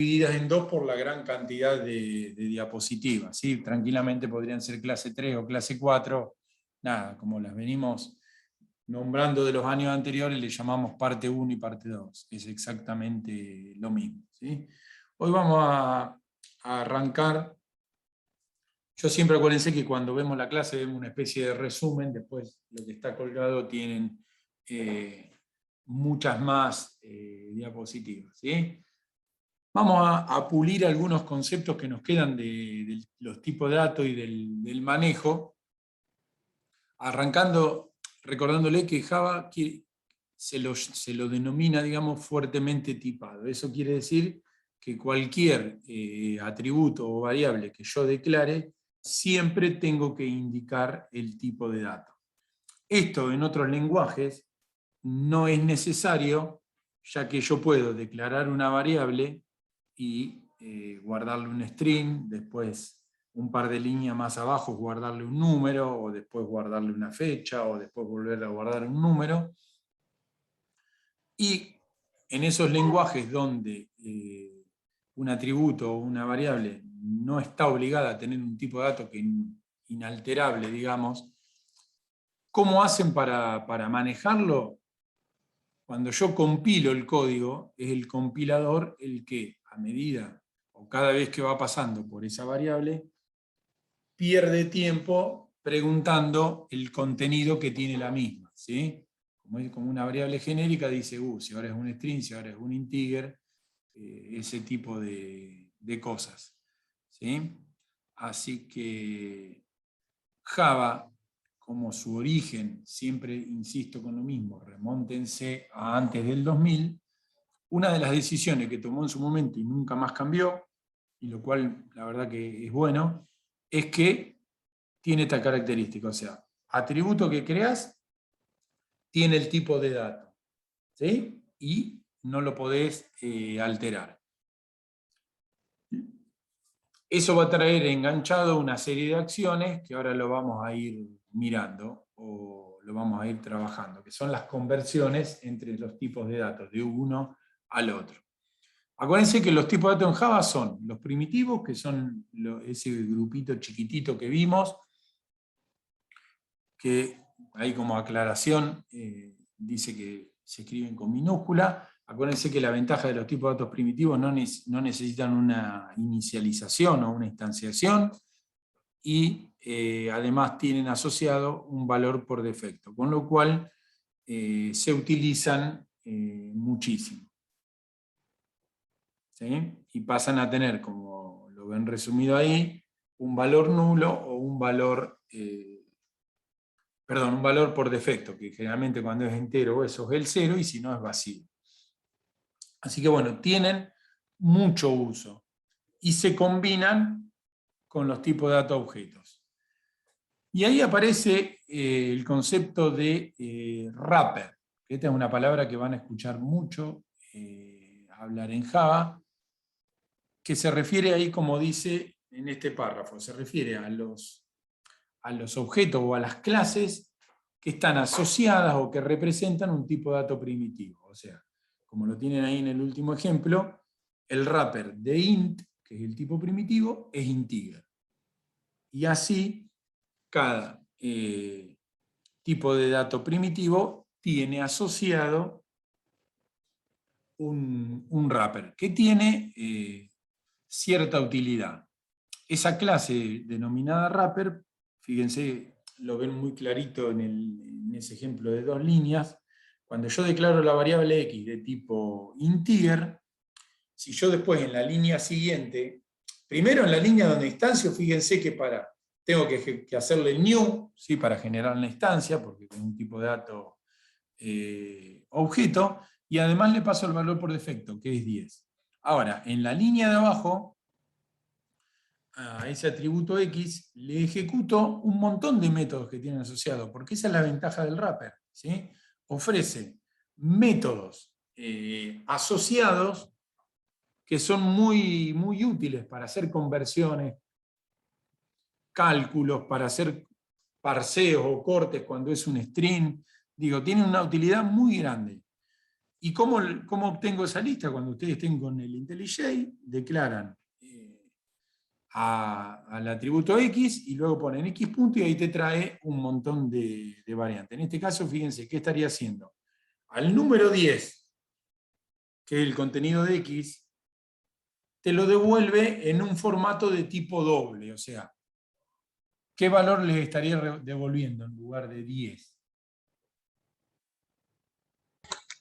divididas en dos por la gran cantidad de diapositivas, ¿sí? Tranquilamente podrían ser clase 3 o clase 4, nada, como las venimos nombrando de los años anteriores, le llamamos parte 1 y parte 2, es exactamente lo mismo, ¿sí? Hoy vamos a arrancar. Yo siempre acuérdense que cuando vemos la clase vemos una especie de resumen, después lo que está colgado tienen muchas más diapositivas, ¿sí? Vamos a pulir algunos conceptos que nos quedan de los tipos de datos y del manejo, arrancando, recordándole que Java se lo denomina, digamos, fuertemente tipado. Eso quiere decir que cualquier atributo o variable que yo declare, siempre tengo que indicar el tipo de dato. Esto en otros lenguajes no es necesario, ya que yo puedo declarar una variable y guardarle un string, después un par de líneas más abajo guardarle un número, o después guardarle una fecha, o después volver a guardar un número. Y en esos lenguajes donde un atributo o una variable no está obligada a tener un tipo de dato que inalterable, digamos, ¿cómo hacen para manejarlo? Cuando yo compilo el código, es el compilador el que, a medida o cada vez que va pasando por esa variable, pierde tiempo preguntando el contenido que tiene la misma, ¿sí? Como es como una variable genérica, dice, si ahora es un string, si ahora es un integer, ese tipo de cosas, ¿sí? Así que Java, como su origen, siempre insisto con lo mismo, remóntense a antes del 2000, una de las decisiones que tomó en su momento y nunca más cambió, y lo cual la verdad que es bueno, es que tiene esta característica, o sea, atributo que creas tiene el tipo de dato, ¿sí? Y no lo podés alterar. Eso va a traer enganchado una serie de acciones que ahora lo vamos a ir mirando o lo vamos a ir trabajando, que son las conversiones entre los tipos de datos de uno al otro. Acuérdense que los tipos de datos en Java son los primitivos, que son ese grupito chiquitito que vimos, que ahí como aclaración dice que se escriben con minúscula. Acuérdense que la ventaja de los tipos de datos primitivos no necesitan una inicialización o una instanciación, y además tienen asociado un valor por defecto, con lo cual se utilizan muchísimo. ¿Sí? Y pasan a tener, como lo ven resumido ahí, un valor nulo o un valor un valor por defecto, que generalmente cuando es entero eso es el 0 y si no es vacío. Así que bueno, tienen mucho uso y se combinan con los tipos de datos objetos. Y ahí aparece el concepto de wrapper, que esta es una palabra que van a escuchar mucho hablar en Java, que se refiere ahí, como dice en este párrafo, se refiere a los objetos o a las clases que están asociadas o que representan un tipo de dato primitivo. O sea, como lo tienen ahí en el último ejemplo, el wrapper de int, que es el tipo primitivo, es integer. Y así, cada tipo de dato primitivo tiene asociado un wrapper que tiene cierta utilidad. Esa clase denominada wrapper, fíjense, lo ven muy clarito en ese ejemplo de 2 líneas. Cuando yo declaro la variable x de tipo integer, si yo después en la línea siguiente, primero en la línea donde instancio, fíjense que tengo que hacerle el new, ¿sí? Para generar la instancia, porque es un tipo de dato objeto, y además le paso el valor por defecto, que es 10. Ahora, en la línea de abajo, a ese atributo X le ejecuto un montón de métodos que tienen asociados, porque esa es la ventaja del wrapper, ¿sí? Ofrece métodos asociados que son muy, muy útiles para hacer conversiones, cálculos, para hacer parseos o cortes cuando es un string. Digo, tienen una utilidad muy grande. ¿Y cómo obtengo esa lista? Cuando ustedes estén con el IntelliJ, declaran al atributo X y luego ponen X punto y ahí te trae un montón de variantes. En este caso, fíjense, ¿qué estaría haciendo? Al número 10, que es el contenido de X, te lo devuelve en un formato de tipo doble, o sea, ¿qué valor les estaría devolviendo en lugar de 10?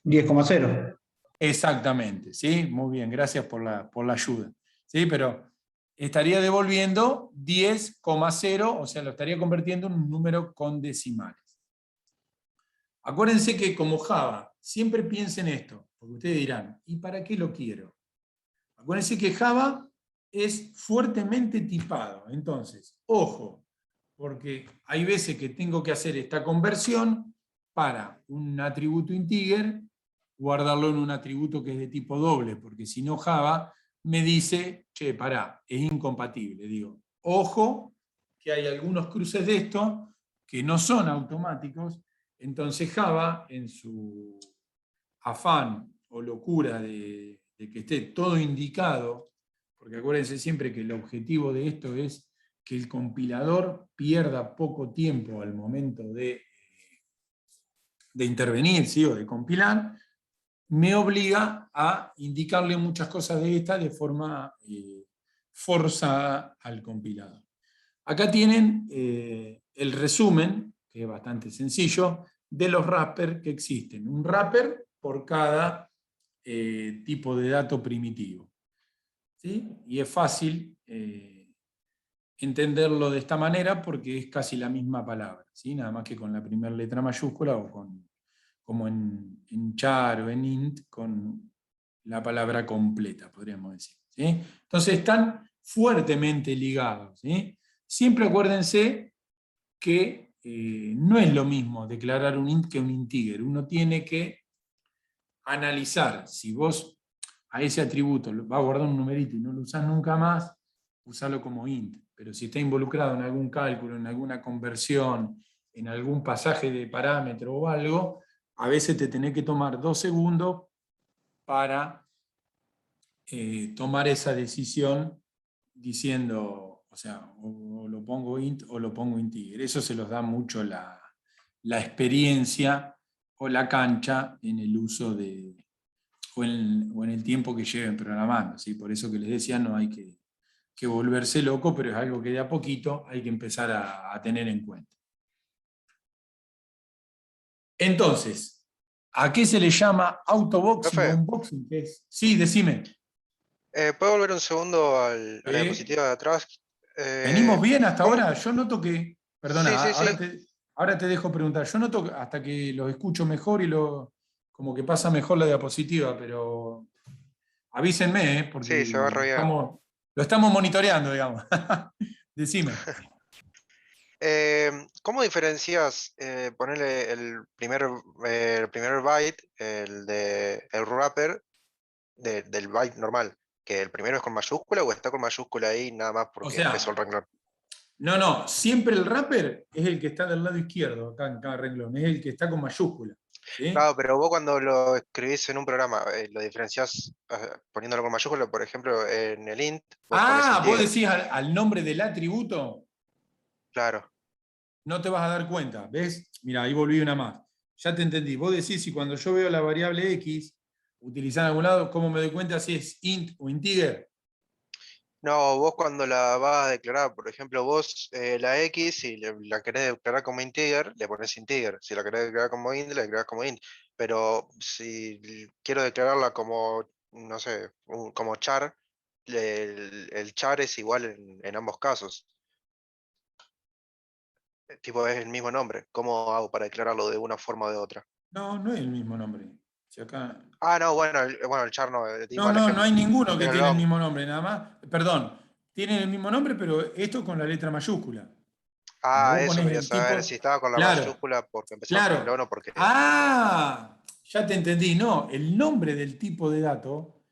10,0. Exactamente, ¿sí? Muy bien, gracias por la ayuda. ¿Sí? Pero estaría devolviendo 10,0, o sea, lo estaría convirtiendo en un número con decimales. Acuérdense que como Java, siempre piensen esto, porque ustedes dirán, ¿y para qué lo quiero? Acuérdense que Java es fuertemente tipado, entonces, ojo, porque hay veces que tengo que hacer esta conversión para un atributo integer, guardarlo en un atributo que es de tipo doble, porque si no Java me dice, che, pará, es incompatible. Digo, ojo, que hay algunos cruces de esto que no son automáticos, entonces Java, en su afán o locura de que esté todo indicado, porque acuérdense siempre que el objetivo de esto es que el compilador pierda poco tiempo al momento de intervenir, ¿sí? O de compilar, me obliga a indicarle muchas cosas de esta de forma forzada al compilador. Acá tienen el resumen, que es bastante sencillo, de los wrappers que existen. Un wrapper por cada tipo de dato primitivo. ¿Sí? Y es fácil entenderlo de esta manera porque es casi la misma palabra, ¿sí? Nada más que con la primera letra mayúscula o como en char o en int, con la palabra completa, podríamos decir. ¿Sí? Entonces están fuertemente ligados. ¿Sí? Siempre acuérdense que no es lo mismo declarar un int que un integer. Uno tiene que analizar si vos a ese atributo vas a guardar un numerito y no lo usás nunca más, usalo como int. Pero si está involucrado en algún cálculo, en alguna conversión, en algún pasaje de parámetro o algo, a veces te tenés que tomar 2 segundos para tomar esa decisión diciendo, o sea, o lo pongo int o lo pongo integer. Eso se los da mucho la experiencia o la cancha en el uso de, o en el tiempo que lleven programando. ¿Sí? Por eso que les decía, no hay que volverse loco, pero es algo que de a poquito hay que empezar a tener en cuenta. Entonces, ¿a qué se le llama autoboxing o Profe, unboxing? Sí, decime. ¿puedo volver un segundo a la diapositiva de atrás? ¿Venimos bien hasta ¿Cómo? ahora? Yo noto que, Sí, perdona, sí, sí. ahora te dejo preguntar, yo noto que hasta que los escucho mejor y como que pasa mejor la diapositiva, pero avísenme, porque Sí, se va re bien. lo estamos monitoreando, digamos. Decime. ¿Cómo diferencias ponerle el primer byte, el wrapper, del byte normal? ¿Que el primero es con mayúscula o está con mayúscula ahí nada más O porque empezó sea, el renglón? no, siempre el wrapper es el que está del lado izquierdo, acá en cada renglón, es el que está con mayúscula. ¿Sí? Claro, pero vos cuando lo escribís en un programa, lo diferenciás poniéndolo con mayúscula, por ejemplo, en el int, vos pones Ah, vos integer. decís al nombre del atributo, Claro. no te vas a dar cuenta. ¿Ves? Mira, ahí volví una más. Ya te entendí. Vos decís si cuando yo veo la variable x, utilizar en algún lado, ¿cómo me doy cuenta si es int o integer? No, vos cuando la vas a declarar, por ejemplo, vos la X, si la querés declarar como integer, le pones integer. Si la querés declarar como int, la declarás como int. Pero si quiero declararla como, no sé, como char, el char es igual en ambos casos. Tipo, es el mismo nombre. ¿Cómo hago para declararlo de una forma o de otra? No es el mismo nombre. Si acá... Ah, no, bueno, el char no, di mal No ejemplo. hay ninguno que El tiene el long. mismo nombre, nada más. Perdón, tienen el mismo nombre, pero esto con la letra mayúscula. Cuando Ah, vos eso pones quería el saber, tipo, si estaba con la claro, mayúscula porque empezó el claro. renglón o porque... Ah, ya te entendí. No, el nombre del tipo de dato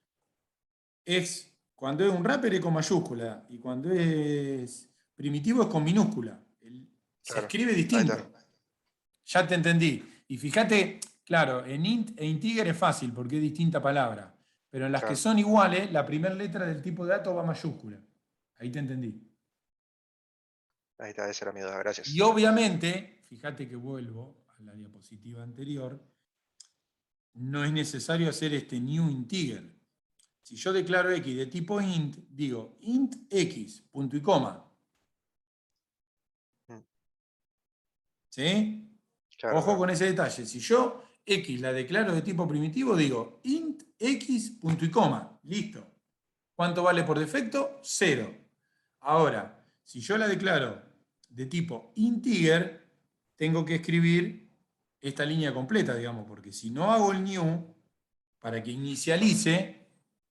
es, cuando es un wrapper es con mayúscula y cuando es primitivo es con minúscula. Se Claro, escribe ahí está. distinto. Ya te entendí. Y fíjate Claro, en int e integer es fácil porque es distinta palabra. Pero en las que Claro. son iguales, la primera letra del tipo de dato va mayúscula. Ahí te entendí. Ahí está, esa era mi duda, gracias. Y obviamente, fíjate que vuelvo a la diapositiva anterior, no es necesario hacer este new integer. Si yo declaro x de tipo int, digo int x, punto y coma. Mm. ¿Sí? Claro, Ojo claro. con ese detalle. Si yo x la declaro de tipo primitivo, digo int x, punto y coma. Listo. ¿Cuánto vale por defecto? 0. Ahora, si yo la declaro de tipo integer, tengo que escribir esta línea completa, digamos, porque si no hago el new, para que inicialice,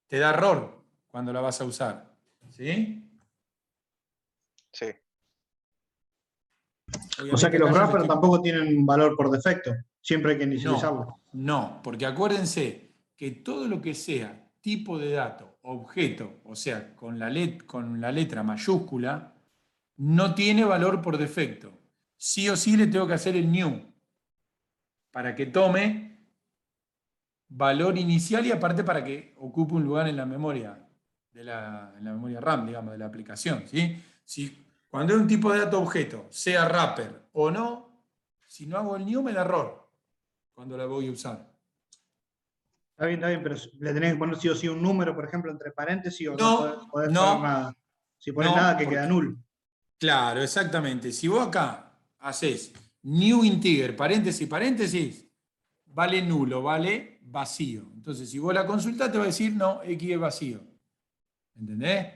te da error cuando la vas a usar. ¿Sí? Sí. O sea Obviamente que acá los yo le wrappers estoy... tampoco tienen un valor por defecto. Siempre hay que inicializarlos. No, porque acuérdense que todo lo que sea tipo de dato, objeto, o sea, con la letra mayúscula, no tiene valor por defecto. Sí o sí le tengo que hacer el new para que tome valor inicial y aparte para que ocupe un lugar en la memoria, en la memoria RAM, digamos, de la aplicación. ¿Sí? Cuando es un tipo de dato objeto, sea wrapper o no, si no hago el new me da error cuando la voy a usar. Está bien, pero le tenés que poner sí o sí un número, por ejemplo, entre paréntesis, o no No, podés poner no, nada. Si pones nada, no, que queda porque, null. claro, exactamente. Si vos acá haces new integer, paréntesis, paréntesis, vale nulo, vale vacío. Entonces, si vos la consultás, te va a decir, no, X es vacío. ¿Entendés?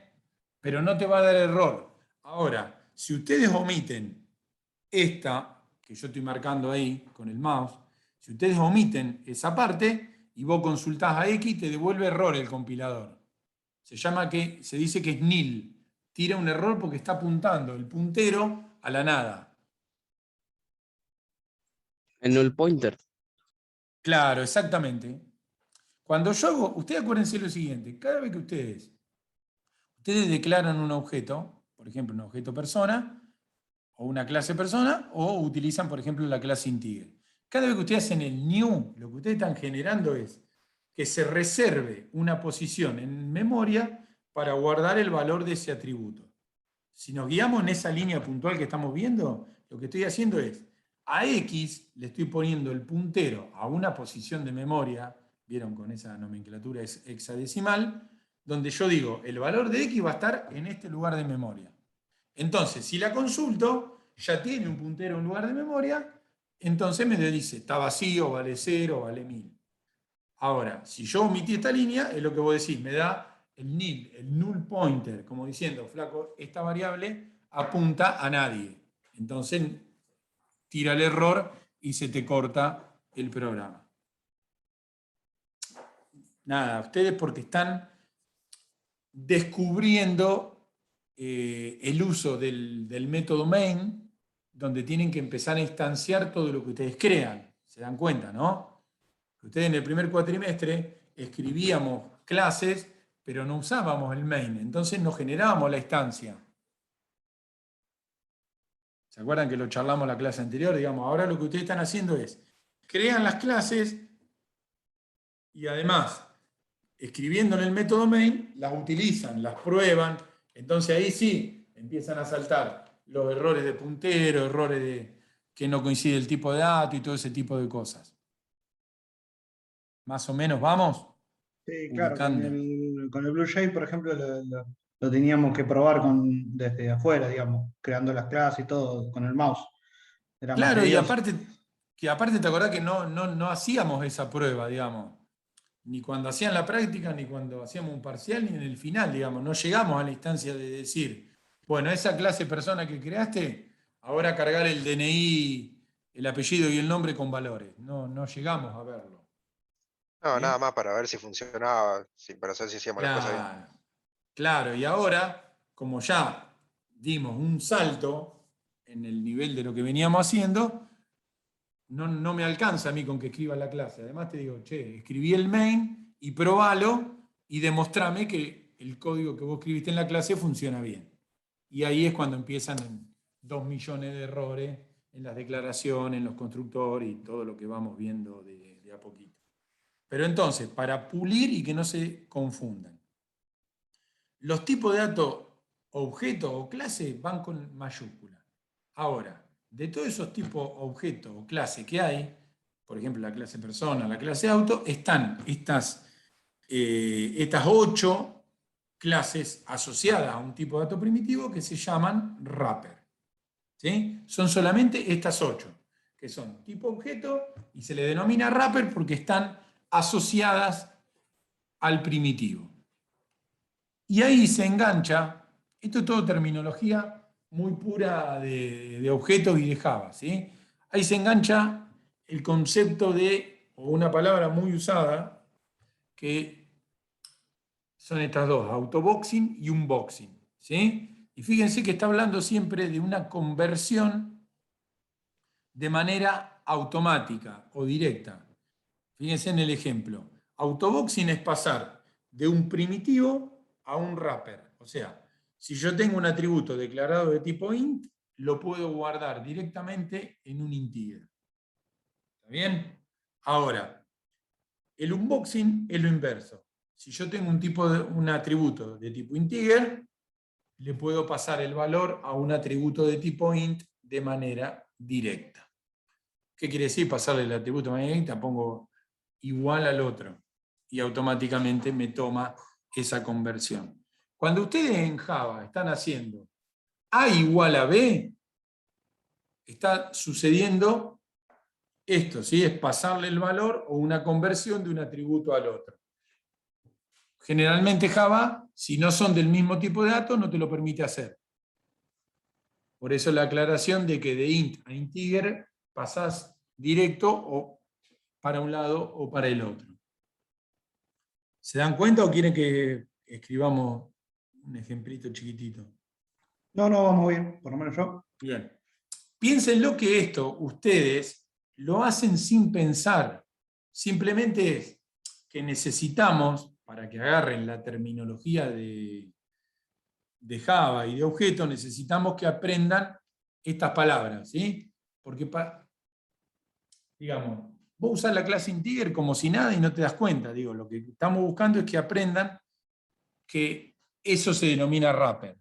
Pero no te va a dar error. Ahora, si ustedes omiten esta, que yo estoy marcando ahí con el mouse, si ustedes omiten esa parte y vos consultás a X, te devuelve error el compilador. Se dice que es nil. Tira un error porque está apuntando el puntero a la nada. El null pointer. Claro, exactamente. Cuando yo hago, ustedes acuérdense lo siguiente, cada vez que ustedes declaran un objeto, por ejemplo, un objeto persona, o una clase persona, o utilizan, por ejemplo, la clase integer. Cada vez que ustedes hacen el new, lo que ustedes están generando es que se reserve una posición en memoria para guardar el valor de ese atributo. Si nos guiamos en esa línea puntual que estamos viendo, lo que estoy haciendo es, a X le estoy poniendo el puntero a una posición de memoria, vieron con esa nomenclatura es hexadecimal, donde yo digo, el valor de X va a estar en este lugar de memoria. Entonces, si la consulto, ya tiene un puntero en lugar de memoria, entonces me dice, está vacío, vale 0, vale 1000. Ahora, si yo omití esta línea, es lo que vos decís, me da el nil, el null pointer, como diciendo, flaco, esta variable apunta a nadie. Entonces, tira el error y se te corta el programa. Nada, ustedes porque están descubriendo el uso del método main, donde tienen que empezar a instanciar todo lo que ustedes crean. ¿Se dan cuenta, no? Ustedes en el primer cuatrimestre escribíamos clases, pero no usábamos el main. Entonces no generábamos la instancia. ¿Se acuerdan que lo charlamos la clase anterior? Digamos, ahora lo que ustedes están haciendo es, crean las clases y además, escribiendo en el método main, las utilizan, las prueban. Entonces ahí sí empiezan a saltar los errores de puntero, errores de que no coincide el tipo de dato y todo ese tipo de cosas. Más o menos, ¿vamos? Sí, claro, Ubicando. con el Blue Jay, por ejemplo, lo teníamos que probar desde afuera, digamos, creando las clases y todo con el mouse. Era más Claro, y tedioso. aparte te acordás que no hacíamos esa prueba, digamos. Ni cuando hacían la práctica, ni cuando hacíamos un parcial, ni en el final, digamos. No llegamos a la instancia de decir, bueno, esa clase persona que creaste, ahora cargar el DNI, el apellido y el nombre con valores. No llegamos a verlo. No, ¿Sí? nada más para ver si funcionaba, para saber si hacíamos las cosas bien. Claro, claro. Y ahora, como ya dimos un salto en el nivel de lo que veníamos haciendo, no me alcanza a mí con que escriba la clase. Además te digo, che, escribí el main y probalo y demostrame que el código que vos escribiste en la clase funciona bien. Y ahí es cuando empiezan 2 millones de errores en las declaraciones, en los constructores y todo lo que vamos viendo de de a poquito. Pero entonces, para pulir y que no se confundan, los tipos de datos, objeto o clase, van con mayúscula. Ahora, de todos esos tipos, objeto o clase que hay, por ejemplo, la clase persona, la clase auto, están estas 8 clases asociadas a un tipo de dato primitivo que se llaman wrapper. ¿Sí? Son solamente estas 8, que son tipo objeto y se le denomina wrapper porque están asociadas al primitivo. Y ahí se engancha, esto es todo terminología muy pura de objetos y de Java, ¿sí? Ahí se engancha el concepto de, o una palabra muy usada, que son estas dos, autoboxing y unboxing, ¿sí? Y fíjense que está hablando siempre de una conversión de manera automática o directa. Fíjense en el ejemplo. Autoboxing es pasar de un primitivo a un wrapper. O sea, si yo tengo un atributo declarado de tipo int, lo puedo guardar directamente en un integer. ¿Está bien? Ahora, el unboxing es lo inverso. Si yo tengo un atributo de tipo integer, le puedo pasar el valor a un atributo de tipo int de manera directa. ¿Qué quiere decir pasarle el atributo de manera directa? Pongo igual al otro y automáticamente me toma esa conversión. Cuando ustedes en Java están haciendo A igual a B, está sucediendo esto, ¿sí? Es pasarle el valor o una conversión de un atributo al otro. Generalmente Java, si no son del mismo tipo de datos, no te lo permite hacer. Por eso la aclaración de que de int a integer pasás directo o para un lado o para el otro. ¿Se dan cuenta o quieren que escribamos un ejemplito chiquitito? No, vamos bien, por lo menos yo. Bien. Piénsenlo que esto ustedes lo hacen sin pensar. Simplemente es que necesitamos, para que agarren la terminología de Java y de objeto, necesitamos que aprendan estas palabras, ¿sí? Porque, digamos, vos usás la clase integer como si nada y no te das cuenta. Digo, lo que estamos buscando es que aprendan que eso se denomina wrapper.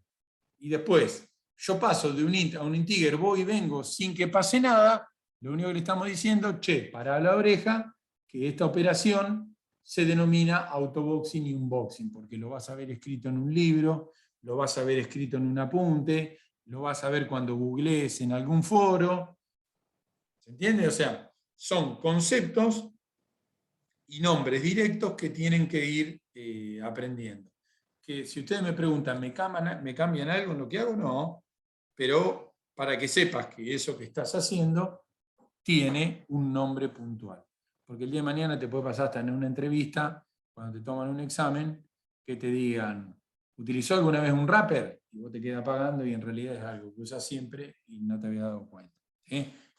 Y después, yo paso de un int a un integer, voy y vengo sin que pase nada, lo único que le estamos diciendo, para la oreja, que esta operación se denomina autoboxing y unboxing, porque lo vas a ver escrito en un libro, lo vas a ver escrito en un apunte, lo vas a ver cuando googlees en algún foro. ¿Se entiende? O sea, son conceptos y nombres directos que tienen que ir aprendiendo. Que si ustedes me preguntan, ¿me cambian algo en lo que hago? No, pero para que sepas que eso que estás haciendo tiene un nombre puntual. Porque el día de mañana te puede pasar hasta en una entrevista, cuando te toman un examen, que te digan, ¿utilizó alguna vez un wrapper? Y vos te quedas pagando y en realidad es algo que usas siempre y no te había dado cuenta.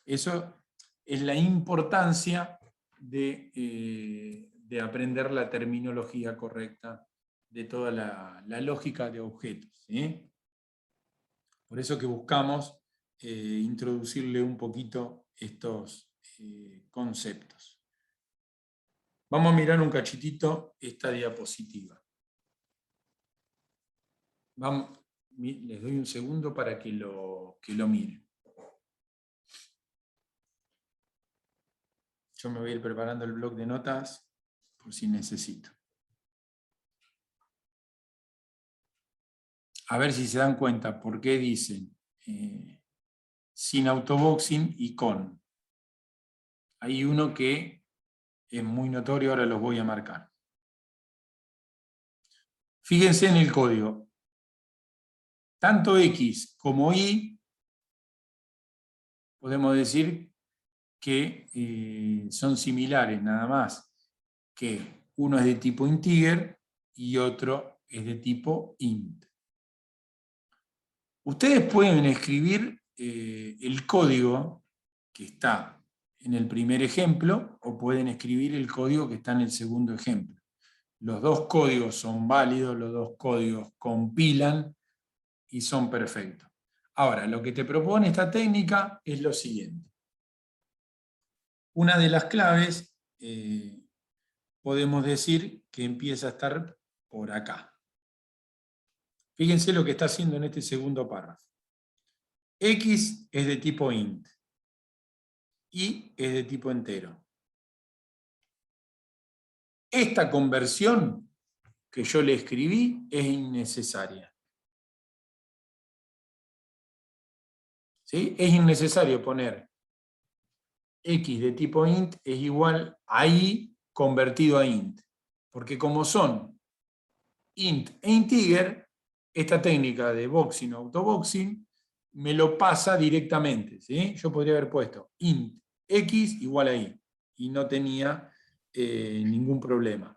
Eso es la importancia de aprender la terminología correcta de toda la lógica de objetos. ¿Sí? Por eso que buscamos introducirle un poquito estos conceptos. Vamos a mirar un cachitito esta diapositiva. Les doy un segundo para que lo miren. Yo me voy a ir preparando el bloc de notas por si necesito. A ver si se dan cuenta por qué dicen sin autoboxing y con. Hay uno que es muy notorio, ahora los voy a marcar. Fíjense en el código. Tanto X como Y podemos decir que son similares, nada más, que uno es de tipo integer y otro es de tipo int. Ustedes pueden escribir el código que está en el primer ejemplo o pueden escribir el código que está en el segundo ejemplo. Los dos códigos son válidos, los dos códigos compilan y son perfectos. Ahora, lo que te propone esta técnica es lo siguiente. Una de las claves podemos decir que empieza a estar por acá. Fíjense lo que está haciendo en este segundo párrafo. X es de tipo int. Y es de tipo entero. Esta conversión que yo le escribí es innecesaria. ¿Sí? Es innecesario poner X de tipo int es igual a y convertido a int. Porque como son int e integer, esta técnica de boxing o autoboxing me lo pasa directamente. ¿Sí? Yo podría haber puesto int x igual a y y no tenía ningún problema.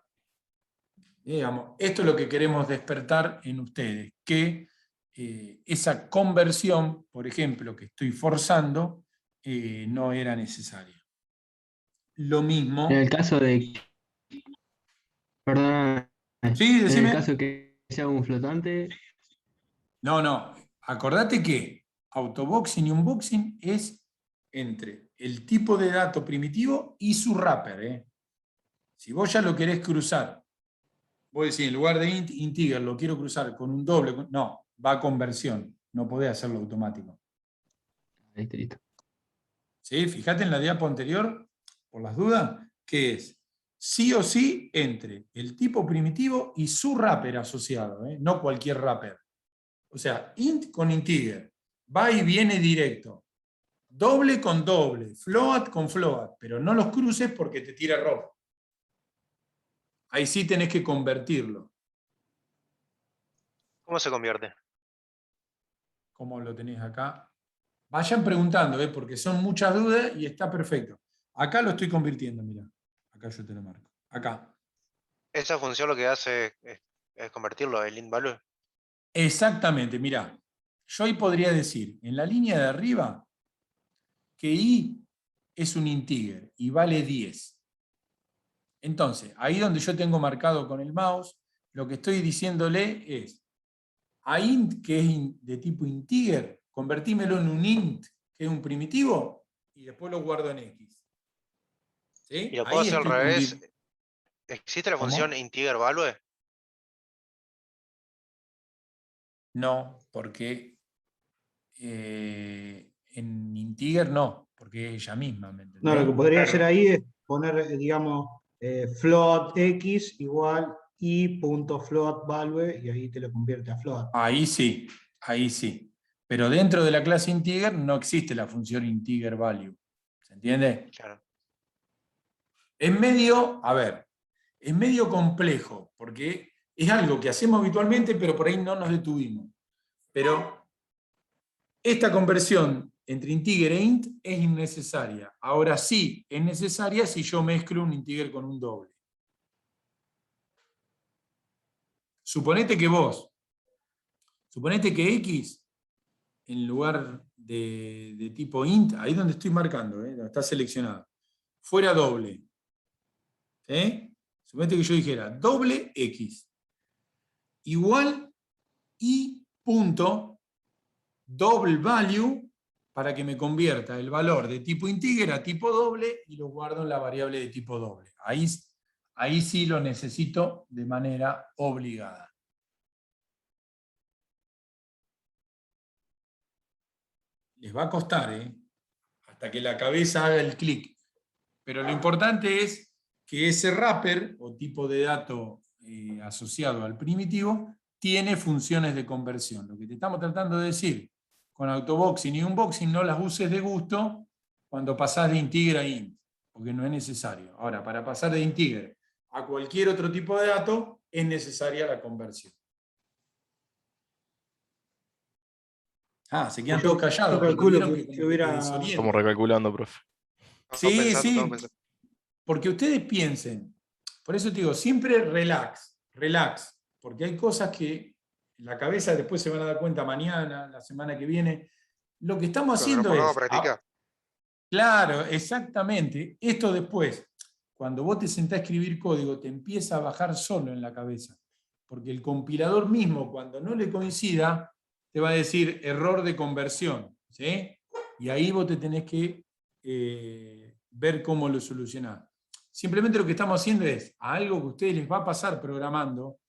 Digamos, esto es lo que queremos despertar en ustedes, que esa conversión, por ejemplo, que estoy forzando, no era necesaria. Lo mismo... En el caso de, perdón, Sí, en el decime. caso que sea un flotante, No. Acordate que autoboxing y unboxing es entre el tipo de dato primitivo y su wrapper. Si vos ya lo querés cruzar, vos decís, en lugar de int, integer, lo quiero cruzar con un doble, no, va a conversión, no podés hacerlo automático. listo. ¿Sí? Fíjate en la diapo anterior, por las dudas, que es sí o sí entre el tipo primitivo y su wrapper asociado, no cualquier wrapper. O sea, int con integer, va y viene directo, doble con doble, float con float, pero no los cruces porque te tira error. Ahí sí tenés que convertirlo. ¿Cómo se convierte? ¿Cómo lo tenés acá? Vayan preguntando, porque son muchas dudas y está perfecto. Acá lo estoy convirtiendo, mira. Acá yo te lo marco. Acá. Esa función lo que hace es convertirlo en int value. Exactamente, mira. Yo ahí podría decir, en la línea de arriba, que i es un integer y vale 10. Entonces, ahí donde yo tengo marcado con el mouse, lo que estoy diciéndole es, a int, que es de tipo integer, convertímelo en un int, que es un primitivo, y después lo guardo en x. ¿Sí? Y lo puedo Ahí hacer al estoy revés. ¿Existe la función ¿Cómo? integer value? No, porque en integer no, porque es ella misma, ¿me No, lo que entendés? podría hacer ahí es poner, digamos, float x igual i.float value y ahí te lo convierte a float. Ahí sí, ahí sí. Pero dentro de la clase integer no existe la función integer value. ¿Se entiende? Claro. Es medio, a ver, es medio complejo, porque es algo que hacemos habitualmente, pero por ahí no nos detuvimos. Pero esta conversión entre integer e int es innecesaria. Ahora sí, es necesaria si yo mezclo un integer con un doble. Suponete que x, en lugar de tipo int, ahí donde estoy marcando, donde está seleccionado, fuera doble. Suponete que yo dijera doble x igual y punto double value para que me convierta el valor de tipo integer a tipo doble y lo guardo en la variable de tipo doble. Ahí sí lo necesito de manera obligada. Les va a costar, hasta que la cabeza haga el clic. Pero lo importante es que ese wrapper o tipo de dato asociado al primitivo tiene funciones de conversión. Lo que te estamos tratando de decir con autoboxing y unboxing, no las uses de gusto cuando pasás de integer a int, porque no es necesario. Ahora, para pasar de integer a cualquier otro tipo de dato, es necesaria la conversión. Se quedan todos callados, Yo porque calculo vieron que que como que te hubiera. Estamos desorienta. recalculando, profe. Estamos Sí, pensando, estamos sí, pensando. porque ustedes piensen, por eso te digo, siempre relax, porque hay cosas que en la cabeza después se van a dar cuenta mañana, la semana que viene. Lo que estamos Cuando nos haciendo pongamos a es, practicar. claro, exactamente, esto después, cuando vos te sentás a escribir código, te empieza a bajar solo en la cabeza, porque el compilador mismo, cuando no le coincida, te va a decir error de conversión, ¿sí? Y ahí vos te tenés que ver cómo lo solucionás. Simplemente lo que estamos haciendo es, a algo que a ustedes les va a pasar programando,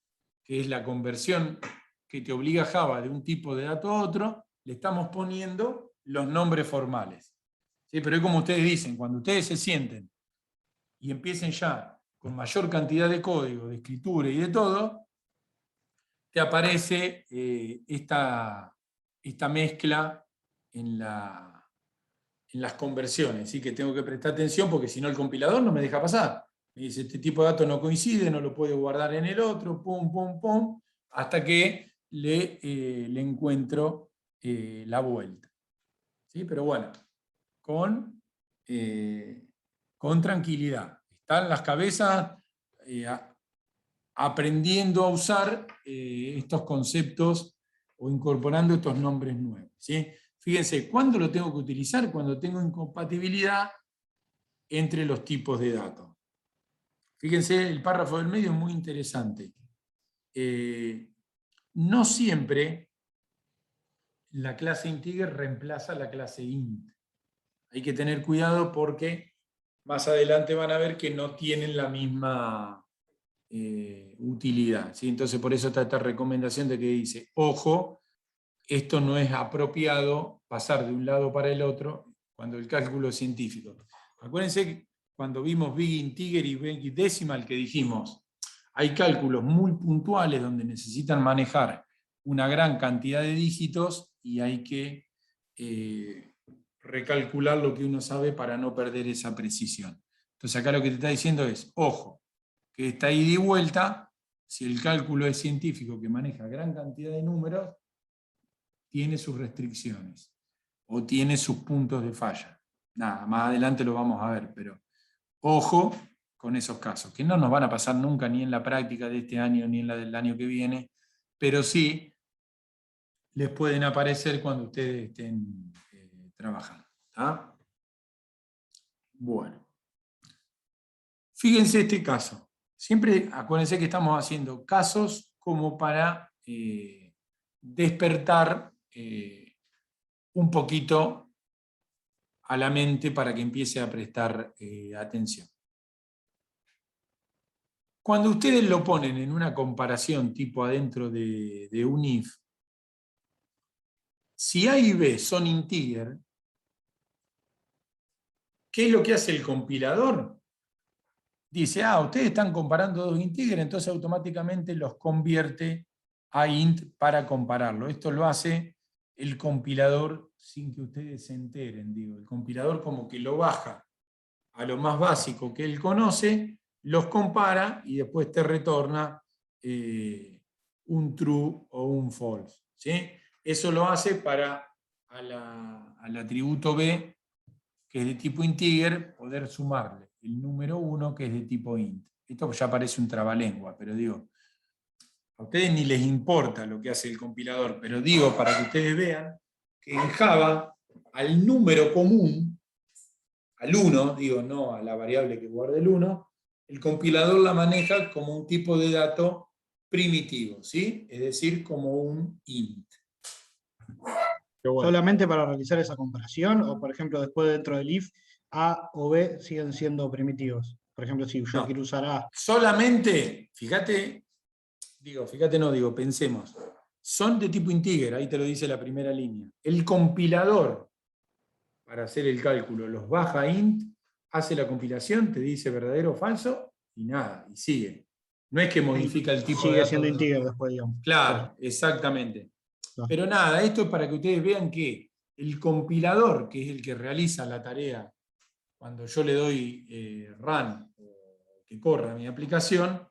que es la conversión que te obliga Java de un tipo de dato a otro, le estamos poniendo los nombres formales. ¿Sí? Pero es como ustedes dicen, cuando ustedes se sienten y empiecen ya con mayor cantidad de código, de escritura y de todo, te aparece esta mezcla en las conversiones, ¿sí? Que tengo que prestar atención porque si no el compilador no me deja pasar. Me dice, este tipo de datos no coincide, no lo puedo guardar en el otro, pum, pum, pum, hasta que le encuentro la vuelta. ¿Sí? Pero bueno, con tranquilidad. Están las cabezas aprendiendo a usar estos conceptos o incorporando estos nombres nuevos. ¿Sí? Fíjense, ¿cuándo lo tengo que utilizar? Cuando tengo incompatibilidad entre los tipos de datos. Fíjense, el párrafo del medio es muy interesante. No siempre la clase integer reemplaza a la clase int. Hay que tener cuidado porque más adelante van a ver que no tienen la misma utilidad. ¿Sí? Entonces por eso está esta recomendación de que dice, ojo, esto no es apropiado pasar de un lado para el otro cuando el cálculo es científico. Acuérdense que cuando vimos Big Integer y Big Decimal que dijimos, hay cálculos muy puntuales donde necesitan manejar una gran cantidad de dígitos y hay que recalcular lo que uno sabe para no perder esa precisión. Entonces acá lo que te está diciendo es, ojo, que esta ida y vuelta, si el cálculo es científico que maneja gran cantidad de números, tiene sus restricciones o tiene sus puntos de falla. Nada, más adelante lo vamos a ver, pero ojo con esos casos, que no nos van a pasar nunca ni en la práctica de este año ni en la del año que viene, pero sí les pueden aparecer cuando ustedes estén trabajando. ¿Tá? Bueno. Fíjense este caso. Siempre acuérdense que estamos haciendo casos como para despertar un poquito a la mente para que empiece a prestar atención. Cuando ustedes lo ponen en una comparación tipo adentro de un if, si A y B son integer, ¿qué es lo que hace el compilador? Dice, ustedes están comparando dos integer, entonces automáticamente los convierte a int para compararlo. Esto lo hace el compilador sin que ustedes se enteren, digo. El compilador como que lo baja a lo más básico que él conoce, los compara y después te retorna un true o un false. ¿Sí? Eso lo hace para al atributo B, que es de tipo integer, poder sumarle el número 1, que es de tipo int. Esto ya parece un trabalengua, pero digo, a ustedes ni les importa lo que hace el compilador, pero digo para que ustedes vean que en Java, al número común, al 1, digo, no a la variable que guarda el 1, el compilador la maneja como un tipo de dato primitivo, ¿sí? Es decir, como un int. Bueno. ¿Solamente para realizar esa comparación? O, por ejemplo, después dentro del if, A o B siguen siendo primitivos. Por ejemplo, si yo quiero usar A. Solamente, pensemos. Son de tipo integer, ahí te lo dice la primera línea. El compilador, para hacer el cálculo, los baja a int, hace la compilación, te dice verdadero o falso, y nada, y sigue. No es que modifica el tipo de sigue datos. siendo integer después, digamos. Claro, exactamente. Pero nada, esto es para que ustedes vean que el compilador, que es el que realiza la tarea, cuando yo le doy run, que corra mi aplicación,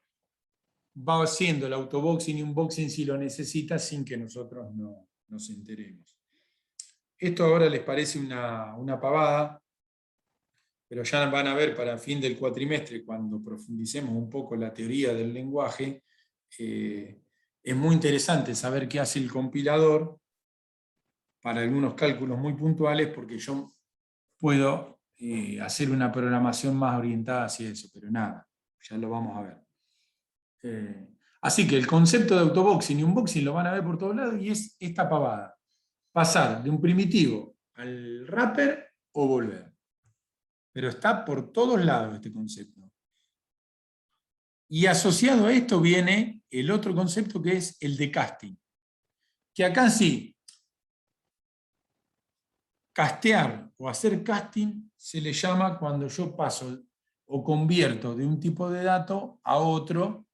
va haciendo el autoboxing y unboxing si lo necesita sin que nosotros no nos enteremos. Esto ahora les parece una pavada, pero ya van a ver para el fin del cuatrimestre, cuando profundicemos un poco la teoría del lenguaje, es muy interesante saber qué hace el compilador para algunos cálculos muy puntuales, porque yo puedo hacer una programación más orientada hacia eso, pero nada, ya lo vamos a ver. Así que el concepto de autoboxing y unboxing lo van a ver por todos lados y es esta pavada. Pasar de un primitivo al wrapper o volver. Pero está por todos lados este concepto. Y asociado a esto viene el otro concepto que es el de casting. Que acá sí, castear o hacer casting se le llama cuando yo paso o convierto de un tipo de dato a otro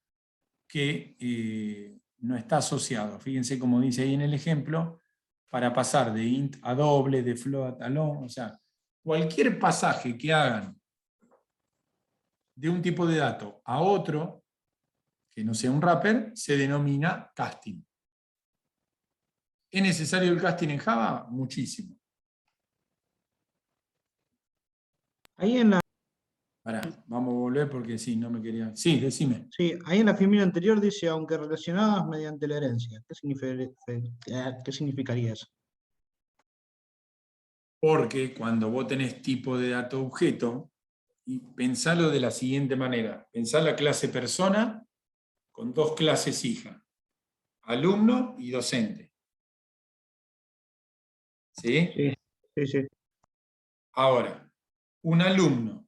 que no está asociado. Fíjense como dice ahí en el ejemplo, para pasar de int a doble, de float a long, o sea, cualquier pasaje que hagan de un tipo de dato a otro, que no sea un wrapper, se denomina casting. ¿Es necesario el casting en Java? Muchísimo. Ahí en la, Pará, vamos a volver porque sí, no me quería... Sí, decime. sí, ahí en la familia anterior dice, aunque relacionadas mediante la herencia. ¿Qué significaría eso? Porque cuando vos tenés tipo de dato objeto, y pensalo de la siguiente manera. Pensá la clase persona con dos clases hija. Alumno y docente. ¿Sí? Sí, sí, sí. Ahora, un alumno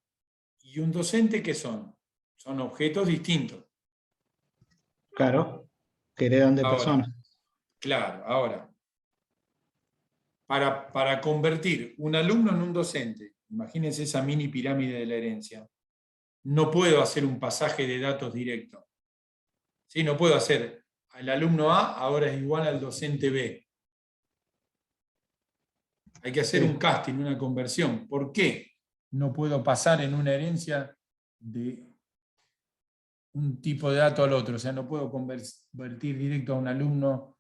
y un docente, ¿qué son? Son objetos distintos. Claro, que heredan de Ahora, personas. claro, ahora, para convertir un alumno en un docente, imagínense esa mini pirámide de la herencia, no puedo hacer un pasaje de datos directo. ¿Sí? No puedo hacer al alumno A ahora es igual al docente B. Hay que hacer Sí. un casting, una conversión. ¿Por qué no puedo pasar en una herencia de un tipo de dato al otro? O sea, no puedo convertir directo a un alumno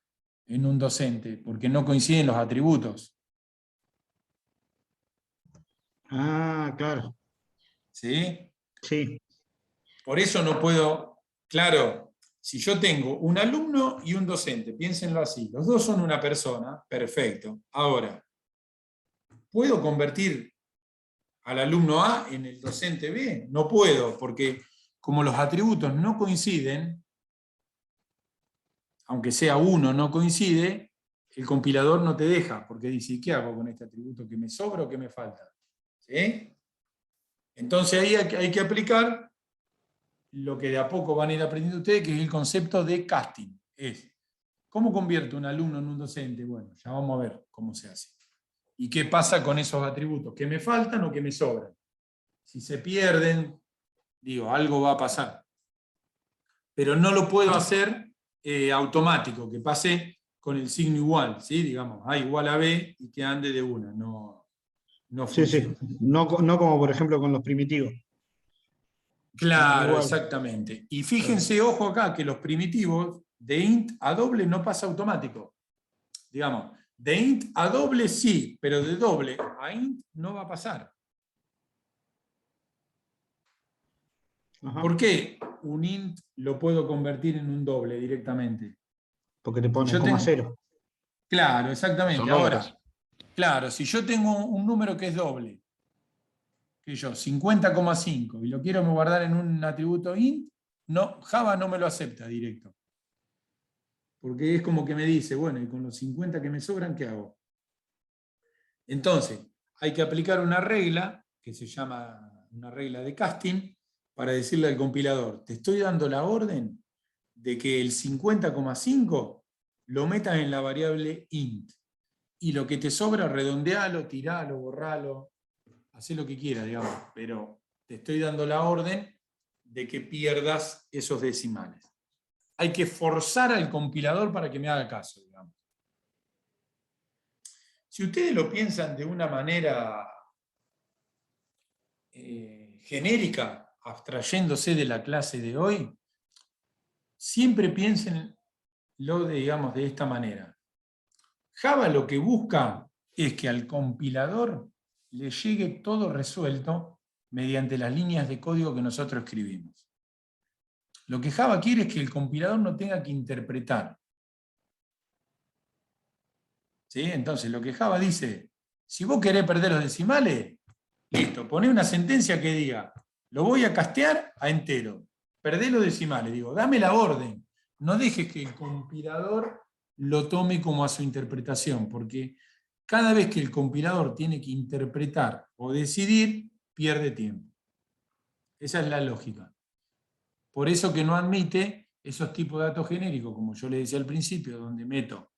en un docente, porque no coinciden los atributos. Ah, claro. ¿Sí? Sí, Por eso no puedo, claro, si yo tengo un alumno y un docente, piénsenlo así, los dos son una persona, perfecto. Ahora, ¿puedo convertir al alumno A en el docente B? No puedo, porque como los atributos no coinciden, aunque sea uno no coincide, el compilador no te deja, porque dice, ¿qué hago con este atributo? ¿Que me sobra o que me falta? ¿Sí? Entonces ahí hay que aplicar lo que de a poco van a ir aprendiendo ustedes, que es el concepto de casting. Es, ¿cómo convierto un alumno en un docente? Bueno, ya vamos a ver cómo se hace. ¿Y qué pasa con esos atributos? ¿Que me faltan o que me sobran? Si se pierden, digo, algo va a pasar. Pero no lo puedo hacer automático, que pase con el signo igual, ¿sí? Digamos, A igual a B y que ande de una. No, no sí, sí. funciona. No, no como por ejemplo con los primitivos. Andan Claro, igual. exactamente. Y fíjense, ojo acá, que los primitivos de int a doble no pasa automático. Digamos, de int a doble sí, pero de doble a int no va a pasar. Ajá. ¿Por qué un int lo puedo convertir en un doble directamente? Porque te Si pone yo coma tengo, cero. claro, Son exactamente. números. Ahora, claro, si yo tengo un número que es doble, que yo, 50,5, y lo quiero guardar en un atributo int, no, Java no me lo acepta directo. Porque es como que me dice, bueno, y con los 50 que me sobran, ¿qué hago? Entonces, hay que aplicar una regla, que se llama una regla de casting, para decirle al compilador, te estoy dando la orden de que el 50,5 lo metas en la variable int. Y lo que te sobra, redondealo, tiralo, borralo, hacé lo que quieras, digamos, pero te estoy dando la orden de que pierdas esos decimales. Hay que forzar al compilador para que me haga caso, digamos. Si ustedes lo piensan de una manera genérica, abstrayéndose de la clase de hoy, siempre piénsenlo digamos, de esta manera. Java lo que busca es que al compilador le llegue todo resuelto mediante las líneas de código que nosotros escribimos. Lo que Java quiere es que el compilador no tenga que interpretar. ¿Sí? Entonces, lo que Java dice, si vos querés perder los decimales, listo, poné una sentencia que diga, lo voy a castear a entero, perdé los decimales, digo, dame la orden, no dejes que el compilador lo tome como a su interpretación, porque cada vez que el compilador tiene que interpretar o decidir, pierde tiempo. Esa es la lógica. Por eso que no admite esos tipos de datos genéricos, como yo le decía al principio, donde meto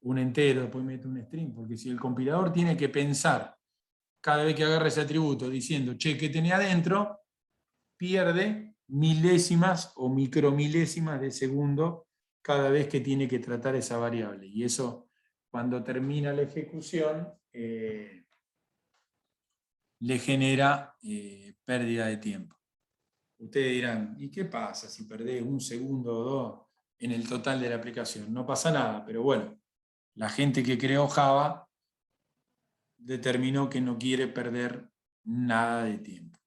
un entero, después meto un string, porque si el compilador tiene que pensar cada vez que agarra ese atributo diciendo, che, ¿qué tenía adentro? Pierde milésimas o micromilésimas de segundo cada vez que tiene que tratar esa variable. Y eso, cuando termina la ejecución, le genera pérdida de tiempo. Ustedes dirán, ¿y qué pasa si perdés un segundo o dos en el total de la aplicación? No pasa nada, pero bueno, la gente que creó Java determinó que no quiere perder nada de tiempo.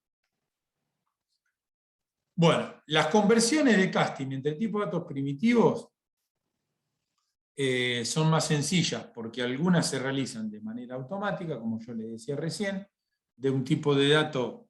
Bueno, las conversiones de casting entre tipos de datos primitivos son más sencillas porque algunas se realizan de manera automática, como yo les decía recién, de un tipo de dato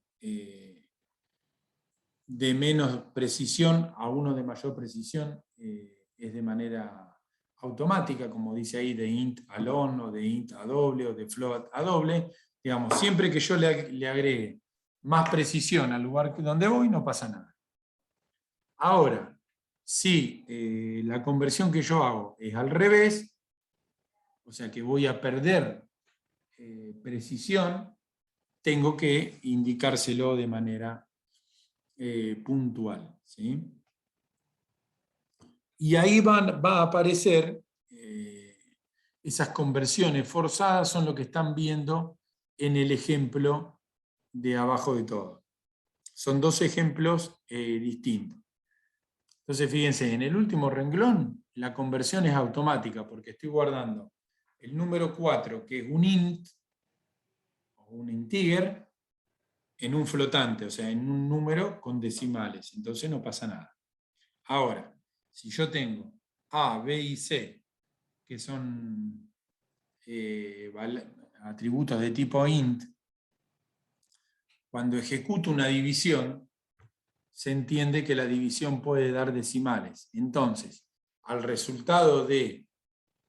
de menos precisión a uno de mayor precisión es de manera automática, como dice ahí, de int a long, o de int a doble, o de float a doble. Digamos, siempre que yo le agregue más precisión al lugar donde voy, no pasa nada. Ahora, si la conversión que yo hago es al revés, o sea que voy a perder precisión, tengo que indicárselo de manera puntual. ¿Sí? Y ahí va a aparecer esas conversiones forzadas, son lo que están viendo en el ejemplo de abajo de todo. Son dos ejemplos distintos. Entonces, fíjense, en el último renglón, la conversión es automática, porque estoy guardando el número 4, que es un int, o un integer, en un flotante, o sea, en un número con decimales. Entonces no pasa nada. Ahora, si yo tengo A, B y C, que son atributos de tipo int, cuando ejecuto una división, se entiende que la división puede dar decimales. Entonces, al resultado de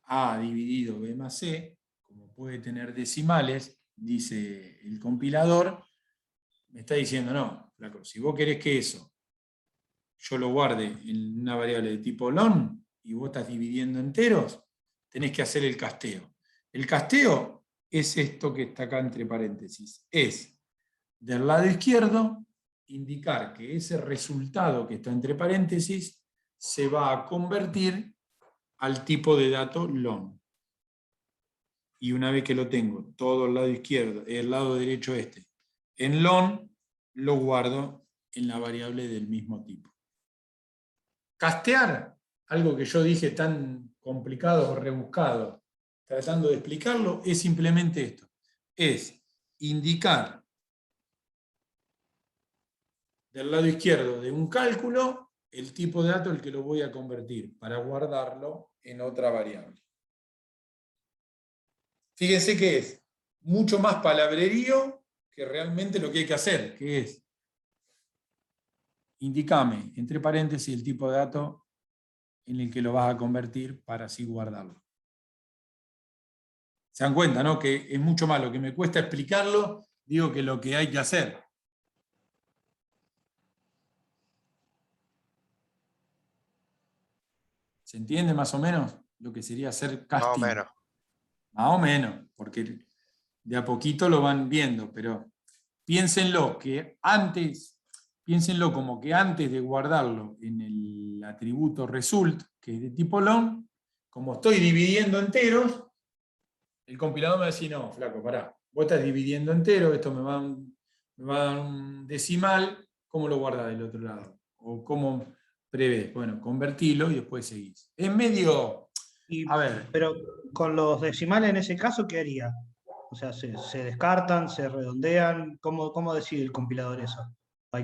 A dividido B más C, como puede tener decimales, dice el compilador, me está diciendo, no, flaco, si vos querés que eso yo lo guarde en una variable de tipo long y vos estás dividiendo enteros, tenés que hacer el casteo. El casteo es esto que está acá entre paréntesis. Es del lado izquierdo indicar que ese resultado que está entre paréntesis se va a convertir al tipo de dato long. Y una vez que lo tengo todo el lado izquierdo, el lado derecho en long, lo guardo en la variable del mismo tipo. Castear, algo que yo dije tan complicado o rebuscado, tratando de explicarlo, es simplemente esto. Es indicar del lado izquierdo de un cálculo el tipo de dato al que lo voy a convertir para guardarlo en otra variable. Fíjense que es mucho más palabrerío que realmente lo que hay que hacer, que es indicame entre paréntesis el tipo de dato en el que lo vas a convertir para así guardarlo. Se dan cuenta, ¿no? Que es mucho más lo que me cuesta explicarlo, digo, que lo que hay que hacer. ¿Se entiende más o menos lo que sería hacer casting? Más o menos. Más o menos, porque de a poquito lo van viendo, pero piénsenlo como que antes de guardarlo en el atributo result, que es de tipo long, como estoy dividiendo enteros, el compilador me va a decir, no, flaco, pará, vos estás dividiendo enteros, esto me va a dar un decimal, ¿cómo lo guardás del otro lado? O ¿cómo prevés? Bueno, convertilo y después seguís. Es medio, a ver. Pero con los decimales en ese caso, ¿qué haría? O sea, ¿se descartan, se redondean? ¿Cómo decide el compilador eso?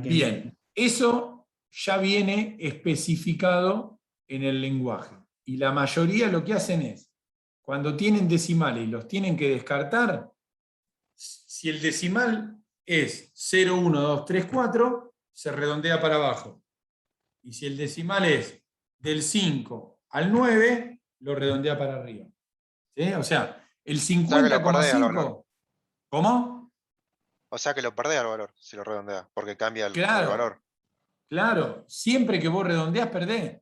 Bien, eso ya viene especificado en el lenguaje. Y la mayoría lo que hacen es, cuando tienen decimales y los tienen que descartar, si el decimal es 0, 1, 2, 3, 4, se redondea para abajo. Y si el decimal es del 5 al 9, lo redondea para arriba. ¿Sí? O sea, el 50,5... ¿Cómo? O sea que lo perdés al valor si lo redondeas, porque cambia el Claro, valor. Claro, siempre que vos redondeás, perdés.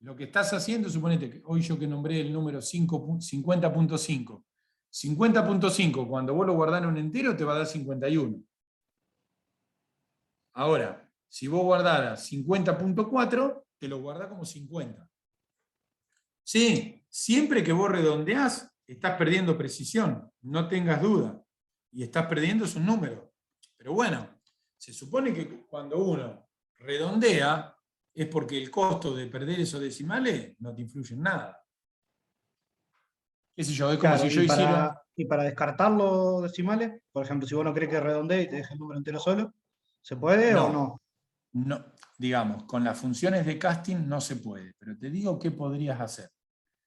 Lo que estás haciendo, suponete que hoy yo que nombré el número 50.5. 50.5, cuando vos lo guardás en un entero, te va a dar 51. Ahora, si vos guardaras 50.4, te lo guardás como 50. Sí, siempre que vos redondeás, estás perdiendo precisión, no tengas duda. Y estás perdiendo su número. Pero bueno, se supone que cuando uno redondea, es porque el costo de perder esos decimales no te influye en nada. ¿Qué sé yo? Es como Claro, si yo hiciera... y para descartar los decimales, por ejemplo, si vos no querés que redondee y te deje el número entero solo, ¿se puede o no? No, digamos, con las funciones de casting no se puede, pero te digo qué podrías hacer.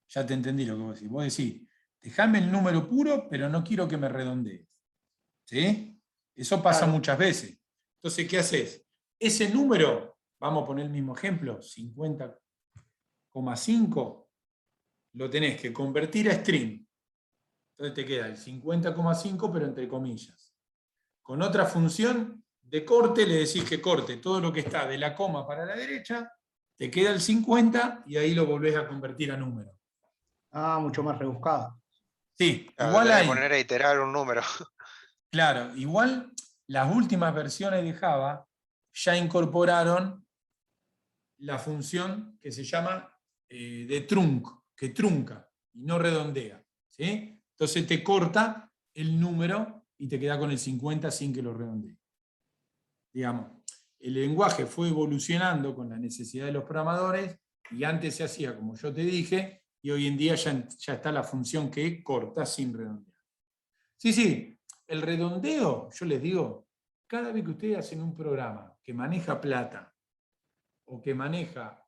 Ya te entendí lo que vos decís. Vos decís, dejame el número puro, pero no quiero que me redondees. ¿Sí? Eso pasa Claro. muchas veces. Entonces, ¿qué haces? Ese número, vamos a poner el mismo ejemplo, 50,5, lo tenés que convertir a string. Entonces te queda el 50,5, pero entre comillas. Con otra función de corte le decís que corte todo lo que está de la coma para la derecha, te queda el 50 y ahí lo volvés a convertir a número. Ah, mucho más rebuscada. Sí, Claro, igual tenés que hay, poner a iterar un número. claro, igual las últimas versiones de Java ya incorporaron la función que se llama de trunc, que trunca y no redondea. ¿Sí? Entonces te corta el número y te queda con el 50 sin que lo redondee. Digamos, el lenguaje fue evolucionando con la necesidad de los programadores y antes se hacía como yo te dije y hoy en día ya está la función que corta sin redondear. Sí, sí, el redondeo, yo les digo, cada vez que ustedes hacen un programa que maneja plata o que maneja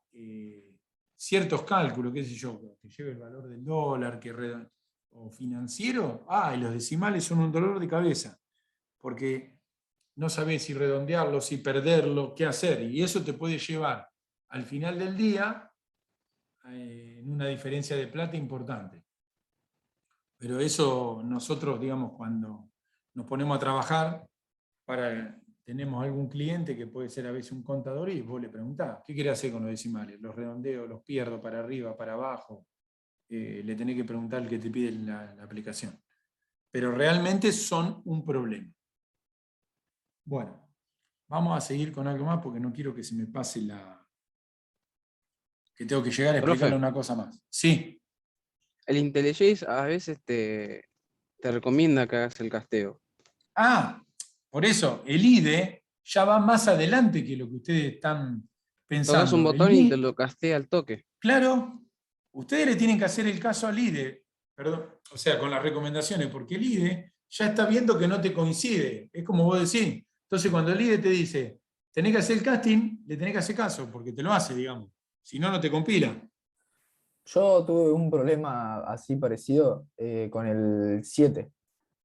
ciertos cálculos, qué sé yo, que lleve el valor del dólar, o financiero, y los decimales son un dolor de cabeza, porque no sabés si redondearlo, si perderlo, qué hacer, y eso te puede llevar al final del día en una diferencia de plata importante. Pero eso nosotros, digamos, cuando nos ponemos a trabajar, tenemos algún cliente que puede ser a veces un contador y vos le preguntás, ¿qué quiere hacer con los decimales? ¿Los redondeo, los pierdo para arriba, para abajo? Le tenés que preguntar al que te pide la aplicación. Pero realmente son un problema. Bueno, vamos a seguir con algo más porque no quiero que se me pase que tengo que llegar a explicarle Profe, una cosa más. Sí. el IntelliJ a veces te recomienda que hagas el casteo. Por eso, el IDE ya va más adelante que lo que ustedes están Tocas un pensando. El botón y te IDE, lo castea al toque. claro, ustedes le tienen que hacer el caso al IDE, perdón, o sea, con las recomendaciones, porque el IDE ya está viendo que no te coincide. Es como vos decís. Entonces, cuando el IDE te dice, tenés que hacer el casting, le tenés que hacer caso, porque te lo hace, digamos. Si no, no te compila. Yo tuve un problema así parecido con el 7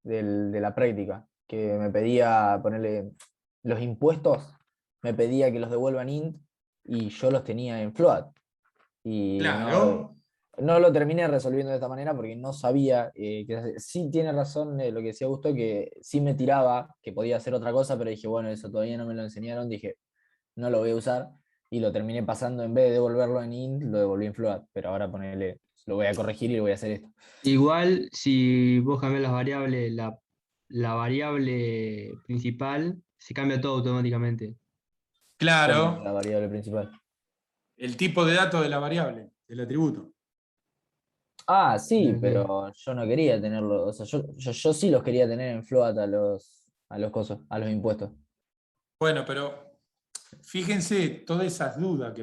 de la práctica, que me pedía ponerle los impuestos, me pedía que los devuelvan int y yo los tenía en float. Y Claro. no lo terminé resolviendo de esta manera porque no sabía sí tiene razón lo que decía Augusto, que sí me tiraba, que podía hacer otra cosa, pero dije, bueno, eso todavía no me lo enseñaron, dije, no lo voy a usar. Y lo terminé pasando, en vez de devolverlo en int, lo devolví en float. Pero ahora ponerle, lo voy a corregir y lo voy a hacer esto. Igual, si vos cambias las variables, la variable principal se cambia todo automáticamente. Como Claro. la variable principal. El tipo de datos de la variable, del atributo. Ah, sí, Sí. pero yo no quería tenerlo. O sea, yo sí los quería tener en float a los cosos, a los impuestos. Bueno, pero fíjense todas esas dudas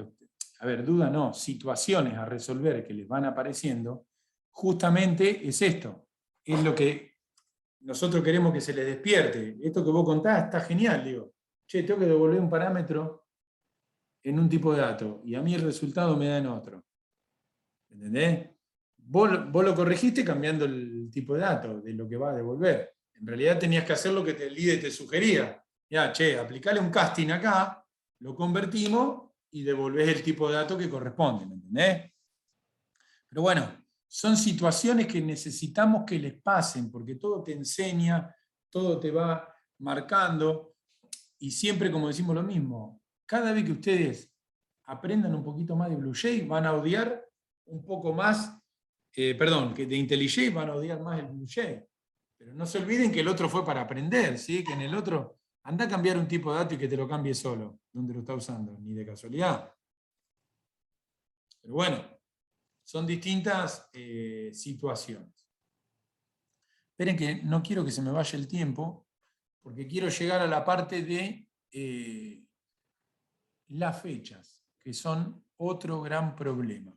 dudas no, situaciones a resolver que les van apareciendo, justamente es esto, es lo que nosotros queremos que se les despierte. Esto que vos contás está genial, digo, che, tengo que devolver un parámetro en un tipo de dato y a mí el resultado me da en otro. ¿Entendés? Vos lo corregiste cambiando el tipo de dato de lo que va a devolver. En realidad tenías que hacer lo que el IDE te sugería. Ya, che, aplicale un casting acá, lo convertimos y devolvés el tipo de dato que corresponde, ¿me entendés? Pero bueno, son situaciones que necesitamos que les pasen, porque todo te enseña, todo te va marcando, y siempre, como decimos lo mismo, cada vez que ustedes aprendan un poquito más de BlueJ, van a odiar un poco más, perdón, que de IntelliJ van a odiar más el BlueJ. Pero no se olviden que el otro fue para aprender, ¿sí? Que en el otro, anda a cambiar un tipo de dato y que te lo cambie solo, donde lo está usando, ni de casualidad. Pero bueno, son distintas situaciones. Esperen que no quiero que se me vaya el tiempo, porque quiero llegar a la parte de las fechas, que son otro gran problema.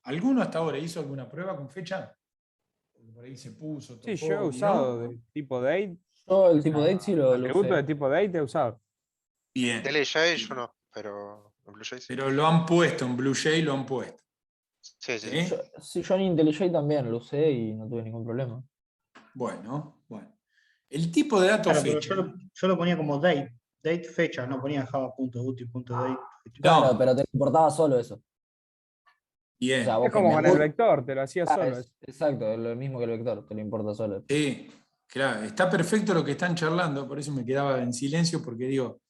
¿Alguno hasta ahora hizo alguna prueba con fecha? Porque por ahí se puso, tocó, Sí, yo he miró. usado de tipo date. Yo el tipo date sí lo Atributo de usé. tipo date he usado. Bien. IntelliJ yo no, pero en BlueJ sí. Pero lo han puesto, en BlueJ lo han puesto. Sí, sí. ¿Sí? Yo en IntelliJ también lo usé y no tuve ningún problema. Bueno. El tipo de dato Claro, pero fecha. yo lo ponía como date fecha, no ponía java.util.date. Claro, No. pero te importaba solo eso. Bien. O sea, Es vos como con cambiás- el vector, te lo hacía solo. Exacto, es lo mismo que el vector, te lo importa solo. Sí, claro, está perfecto lo que están charlando, por eso me quedaba en silencio, porque digo,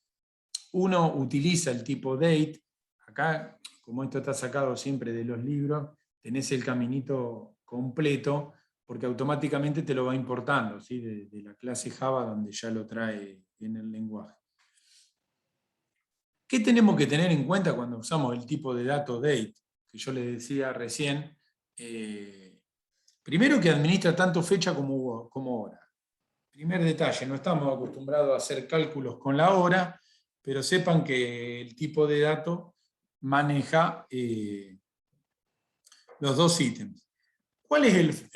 uno utiliza el tipo date, acá, como esto está sacado siempre de los libros, tenés el caminito completo, porque automáticamente te lo va importando, ¿sí? de la clase Java, donde ya lo trae en el lenguaje. ¿Qué tenemos que tener en cuenta cuando usamos el tipo de dato date? Que yo les decía recién, primero que administra tanto fecha como hora. Primer detalle, no estamos acostumbrados a hacer cálculos con la hora, pero sepan que el tipo de dato maneja los dos ítems. ¿Cuál es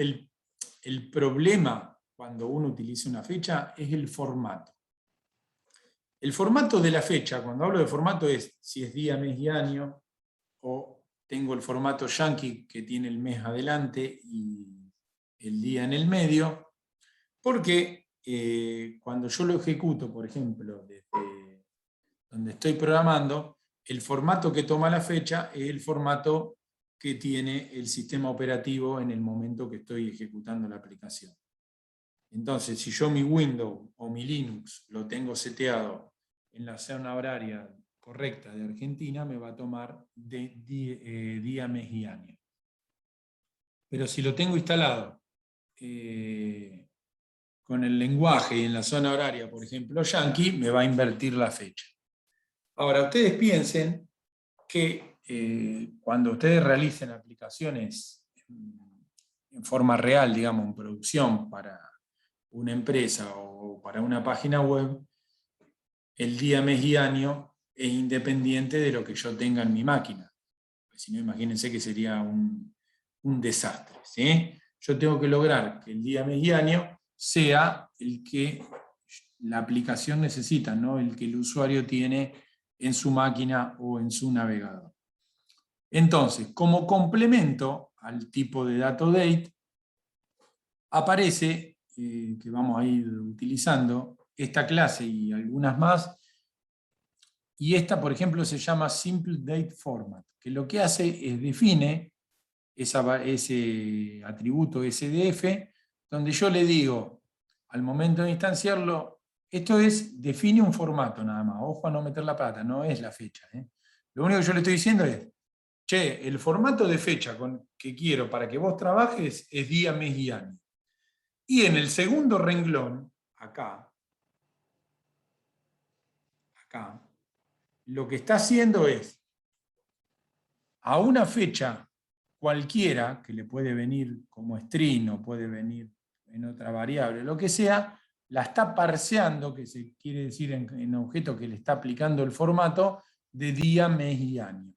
el problema cuando uno utiliza una fecha? Es el formato. El formato de la fecha, cuando hablo de formato, es si es día, mes y año, o tengo el formato Yankee que tiene el mes adelante y el día en el medio, porque cuando yo lo ejecuto, por ejemplo, desde donde estoy programando, el formato que toma la fecha es el formato que tiene el sistema operativo en el momento que estoy ejecutando la aplicación. Entonces, si yo mi Windows o mi Linux lo tengo seteado en la zona horaria correcta de Argentina, me va a tomar día, mes y año. Pero si lo tengo instalado con el lenguaje y en la zona horaria, por ejemplo, Yankee, me va a invertir la fecha. Ahora, ustedes piensen que cuando ustedes realicen aplicaciones en forma real, digamos, en producción para una empresa o para una página web, el día, mes y año es independiente de lo que yo tenga en mi máquina. Si no, imagínense que sería un desastre, ¿sí? Yo tengo que lograr que el día, mes y año sea el que la aplicación necesita, no el que el usuario tiene en su máquina o en su navegador. Entonces, como complemento al tipo de dato date, aparece, que vamos a ir utilizando, esta clase y algunas más, y esta, por ejemplo, se llama Simple Date Format, que lo que hace es define ese atributo SDF, donde yo le digo, al momento de instanciarlo, esto es, define un formato nada más, ojo a no meter la pata, no es la fecha. Lo único que yo le estoy diciendo es, che, el formato de fecha que quiero para que vos trabajes es día, mes y año. Y en el segundo renglón, acá, lo que está haciendo es, a una fecha cualquiera, que le puede venir como string o puede venir en otra variable, lo que sea, la está parseando, que se quiere decir en objeto que le está aplicando el formato de día, mes y año,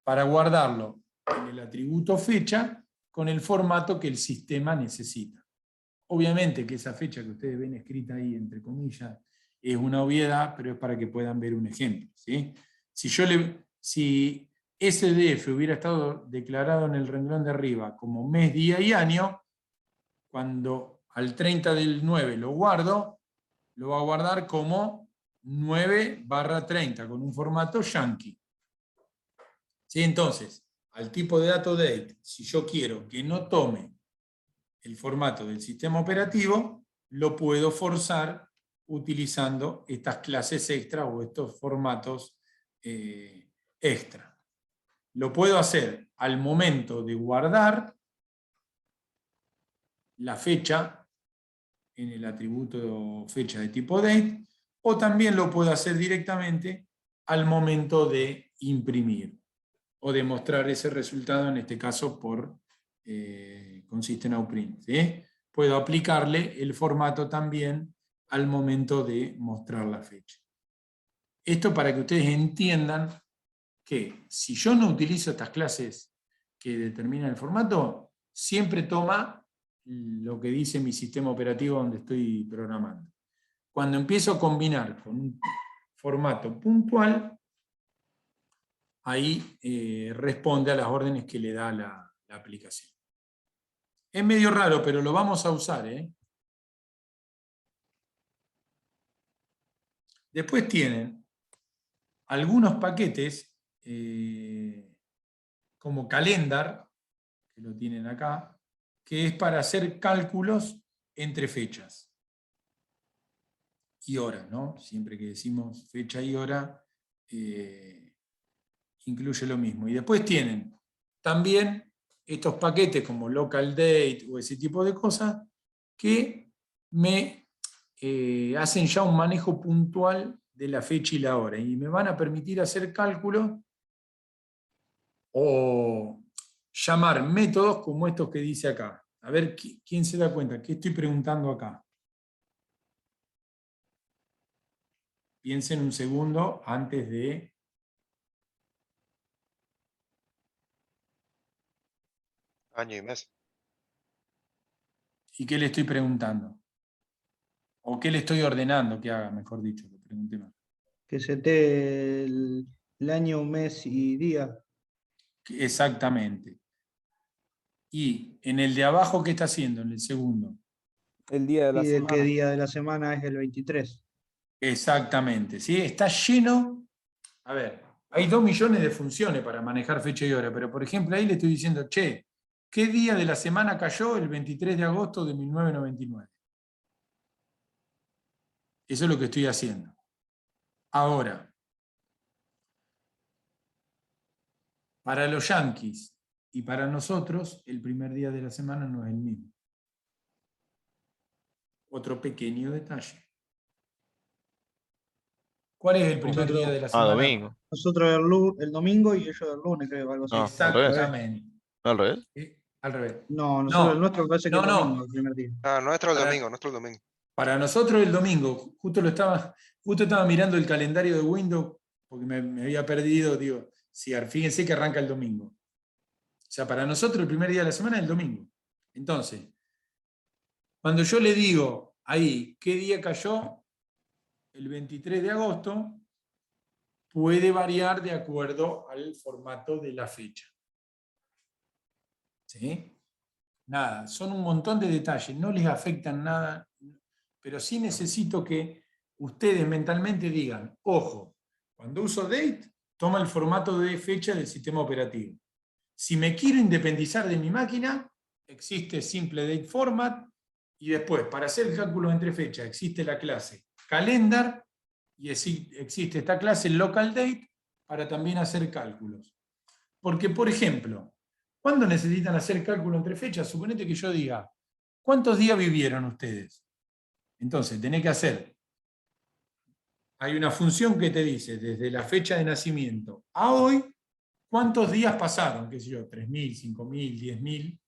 para guardarlo en el atributo fecha con el formato que el sistema necesita. Obviamente que esa fecha que ustedes ven escrita ahí, entre comillas, es una obviedad, pero es para que puedan ver un ejemplo, ¿sí? Si SDF hubiera estado declarado en el renglón de arriba como mes, día y año, cuando al 30 del 9 lo guardo, lo va a guardar como 9/30, con un formato Yankee. ¿Sí? Entonces, al tipo de dato date, si yo quiero que no tome el formato del sistema operativo, lo puedo forzar utilizando estas clases extra o estos formatos extra. Lo puedo hacer al momento de guardar la fecha en el atributo fecha de tipo date, o también lo puedo hacer directamente al momento de imprimir o de mostrar ese resultado, en este caso por con System Out Print. ¿Sí? Puedo aplicarle el formato también al momento de mostrar la fecha. Esto para que ustedes entiendan que si yo no utilizo estas clases que determinan el formato, siempre toma lo que dice mi sistema operativo donde estoy programando. Cuando empiezo a combinar con un formato puntual, ahí responde a las órdenes que le da la aplicación. Es medio raro, pero lo vamos a usar. Después tienen algunos paquetes como Calendar, que lo tienen acá, que es para hacer cálculos entre fechas y horas, ¿no? Siempre que decimos fecha y hora, incluye lo mismo. Y después tienen también estos paquetes como Local Date o ese tipo de cosas que me hacen ya un manejo puntual de la fecha y la hora y me van a permitir hacer cálculos o llamar métodos como estos que dice acá. A ver, ¿quién se da cuenta? ¿Qué estoy preguntando acá? Piensen un segundo antes de... Año y mes. ¿Y qué le estoy preguntando? ¿O qué le estoy ordenando que haga, mejor dicho? Lo pregunté mal. Que setee el año, mes y día. Exactamente. Y en el de abajo, ¿qué está haciendo? En el segundo. El día de la Pide qué semana. día de la semana es el 23. Exactamente. ¿Sí? Está lleno. A ver, hay 2 millones de funciones para manejar fecha y hora, pero por ejemplo ahí le estoy diciendo, che, ¿qué día de la semana cayó el 23 de agosto de 1999? Eso es lo que estoy haciendo. Ahora, para los yanquis y para nosotros, el primer día de la semana no es el mismo. Otro pequeño detalle. ¿Cuál es el primer día de la semana? Domingo. Nosotros el domingo y ellos el lunes, creo, algo así. No, al revés. Exactamente. ¿No al revés? Al revés. No, nosotros No, el nuestro parece que no, es el domingo, no. el primer día. Ah, nuestro el Para- domingo, nuestro el domingo. Para nosotros el domingo, justo estaba mirando el calendario de Windows, porque me había perdido, digo, sí, fíjense que arranca el domingo. O sea, para nosotros el primer día de la semana es el domingo. Entonces, cuando yo le digo ahí, ¿qué día cayó? El 23 de agosto, puede variar de acuerdo al formato de la fecha. ¿Sí? Nada, son un montón de detalles, no les afectan nada, pero sí necesito que ustedes mentalmente digan, ojo, cuando uso date, toma el formato de fecha del sistema operativo. Si me quiero independizar de mi máquina, existe simple date format, y después, para hacer cálculos entre fechas, existe la clase calendar, y existe esta clase local date, para también hacer cálculos. Porque, por ejemplo, ¿cuándo necesitan hacer cálculo entre fechas? Suponete que yo diga, ¿cuántos días vivieron ustedes? Entonces, tenés que hacer. Hay una función que te dice, desde la fecha de nacimiento a hoy, ¿cuántos días pasaron? ¿Qué sé yo? 3.000, 5.000, 10.000.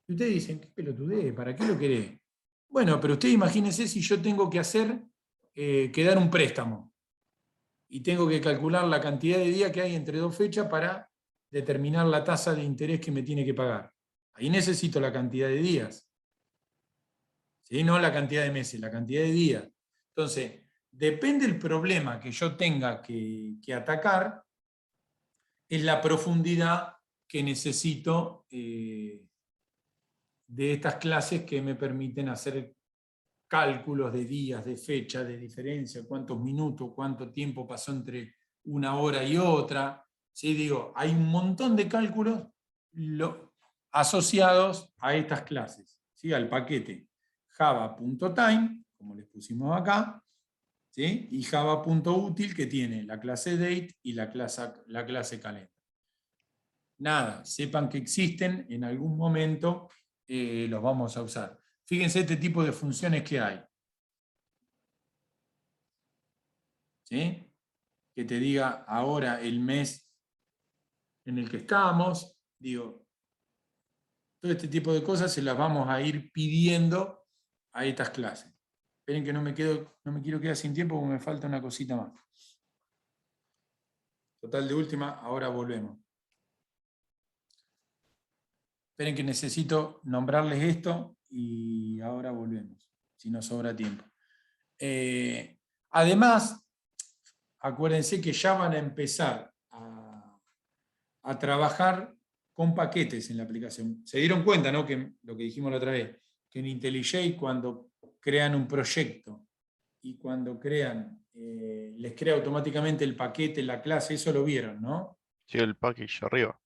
Y ustedes dicen, ¿qué pelotudez? ¿Para qué lo querés? Bueno, pero ustedes imagínense si yo tengo que hacer, que dar un préstamo. Y tengo que calcular la cantidad de días que hay entre 2 fechas para determinar la tasa de interés que me tiene que pagar. Ahí necesito la cantidad de días. ¿Sí? No la cantidad de meses, la cantidad de días. Entonces, depende del problema que yo tenga que atacar, es la profundidad que necesito de estas clases que me permiten hacer cálculos de días, de fecha, de diferencia, cuántos minutos, cuánto tiempo pasó entre una hora y otra. ¿Sí? Digo, hay un montón de cálculos asociados a estas clases, ¿sí? Al paquete java.time, como les pusimos acá, ¿sí? Y java.util, que tiene la clase date y la clase calendar. Nada, sepan que existen, en algún momento los vamos a usar. Fíjense este tipo de funciones que hay. ¿Sí? Que te diga ahora el mes en el que estamos. Digo, todo este tipo de cosas se las vamos a ir pidiendo a estas clases. Esperen que no me quiero quedar sin tiempo porque me falta una cosita más. Total, de última, ahora volvemos. Esperen que necesito nombrarles esto y ahora volvemos, si nos sobra tiempo. Además, acuérdense que ya van a empezar a trabajar con paquetes en la aplicación. Se dieron cuenta, ¿no? Que lo que dijimos la otra vez, que en IntelliJ cuando crean un proyecto y cuando les crea automáticamente el paquete, la clase, eso lo vieron, ¿no? Sí, el package arriba.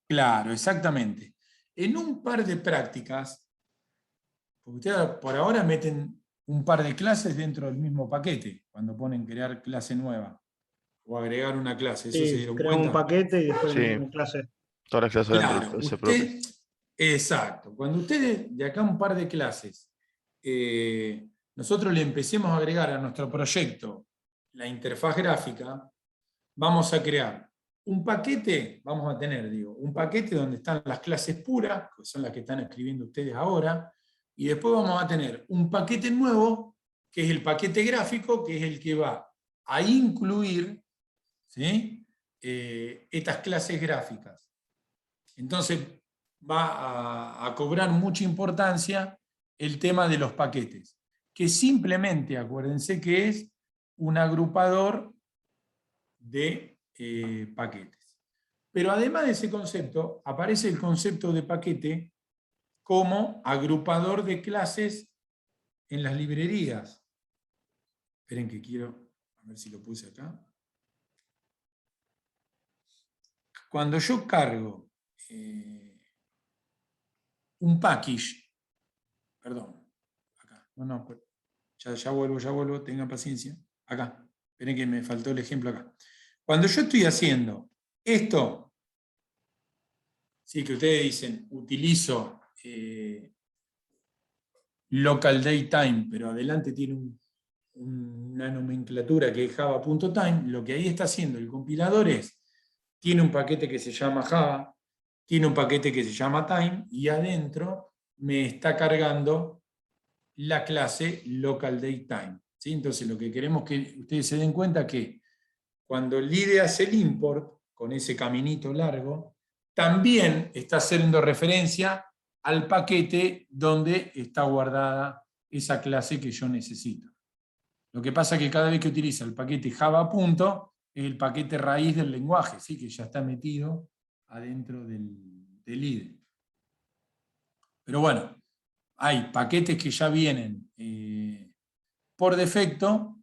Claro, exactamente. En un par de prácticas, porque ustedes por ahora meten un par de clases dentro del mismo paquete, cuando ponen crear clase nueva o agregar una clase, ¿eso se Sí, dieron creamos un cuenta? paquete y después Sí. metemos clase. Todas las clases dentro Claro, del C propio. exacto. Cuando ustedes, de acá un par de clases, nosotros le empecemos a agregar a nuestro proyecto la interfaz gráfica, vamos a crear un paquete, vamos a tener, un paquete donde están las clases puras, que son las que están escribiendo ustedes ahora, y después vamos a tener un paquete nuevo, que es el paquete gráfico, que es el que va a incluir, ¿sí? Estas clases gráficas. Entonces va a cobrar mucha importancia el tema de los paquetes, que simplemente, acuérdense que es un agrupador de paquetes. Pero además de ese concepto, aparece el concepto de paquete como agrupador de clases en las librerías. Esperen que quiero, a ver si lo puse acá. Cuando yo cargo un package, perdón, acá, ya vuelvo, tengan paciencia, acá, esperen que me faltó el ejemplo acá. Cuando yo estoy haciendo esto, sí, que ustedes dicen, utilizo local date time, pero adelante tiene una nomenclatura que es java.time, lo que ahí está haciendo el compilador tiene un paquete que se llama Java, tiene un paquete que se llama time, y adentro me está cargando la clase local date time. ¿Sí? Entonces lo que queremos que ustedes se den cuenta que cuando el IDE hace el import, con ese caminito largo, también está haciendo referencia al paquete donde está guardada esa clase que yo necesito. Lo que pasa es que cada vez que utiliza el paquete Java punto, es el paquete raíz del lenguaje, ¿sí? Que ya está metido adentro del IDE. Pero bueno, hay paquetes que ya vienen por defecto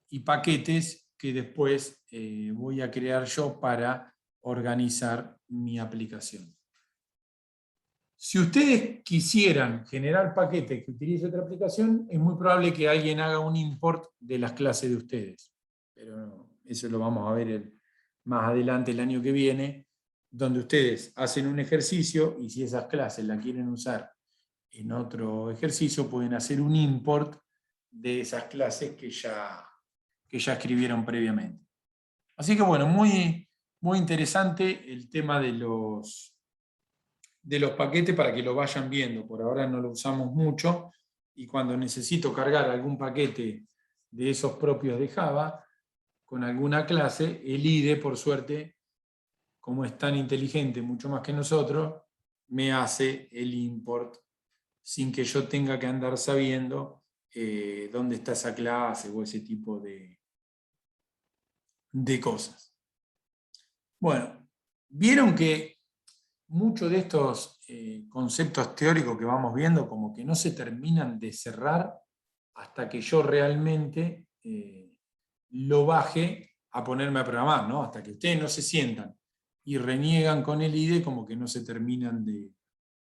y paquetes que después voy a crear yo para organizar mi aplicación. Si ustedes quisieran generar paquetes que utilice otra aplicación, es muy probable que alguien haga un import de las clases de ustedes. Pero eso lo vamos a ver más adelante el año que viene, donde ustedes hacen un ejercicio y si esas clases la quieren usar en otro ejercicio, pueden hacer un import de esas clases que ya escribieron previamente. Así que bueno, muy, muy interesante el tema de los paquetes para que lo vayan viendo. Por ahora no lo usamos mucho y cuando necesito cargar algún paquete de esos propios de Java con alguna clase, el IDE, por suerte, como es tan inteligente, mucho más que nosotros, me hace el import sin que yo tenga que andar sabiendo dónde está esa clase o ese tipo de cosas. Bueno, vieron que muchos de estos conceptos teóricos que vamos viendo como que no se terminan de cerrar hasta que yo realmente lo baje a ponerme a programar, ¿no? Hasta que ustedes no se sientan y reniegan con el IDE, como que no se terminan de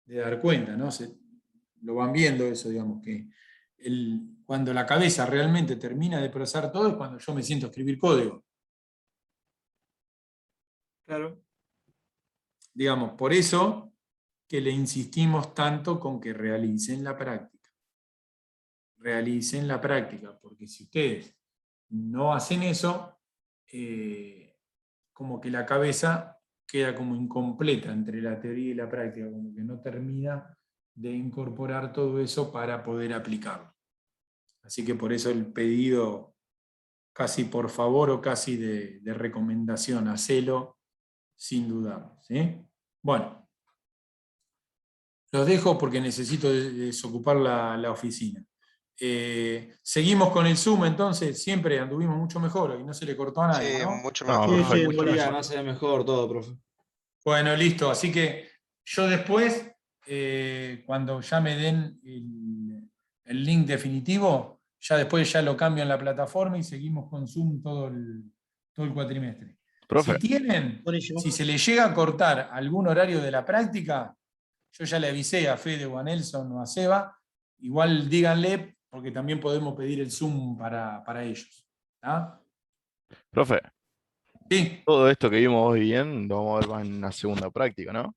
dar cuenta, ¿no? Lo van viendo eso, digamos, que cuando la cabeza realmente termina de procesar todo es cuando yo me siento a escribir código. Claro. Digamos, por eso que le insistimos tanto con que realicen la práctica. Realicen la práctica, porque si ustedes no hacen eso, como que la cabeza queda como incompleta entre la teoría y la práctica, como que no termina de incorporar todo eso para poder aplicarlo. Así que por eso el pedido casi por favor o casi de recomendación, hacelo sin dudar, ¿sí? Bueno, los dejo porque necesito desocupar la oficina. Seguimos con el Zoom, entonces siempre anduvimos mucho mejor y no se le cortó a nadie, Sí, ¿no? mucho No, mejor. perfecto. Sí, buenísimo. además se ve mejor todo, profe. Bueno, listo. Así que yo después, cuando ya me den el link definitivo, ya después ya lo cambio en la plataforma y seguimos con Zoom todo el cuatrimestre. Profe, Si tienen, Buenísimo. si se les llega a cortar algún horario de la práctica, yo ya le avisé a Fede o a Nelson o a Seba, igual díganle, porque también podemos pedir el Zoom para ellos. ¿Tá? profe, Sí, todo esto que vimos hoy bien, lo vamos a ver más en una segunda práctica, ¿no?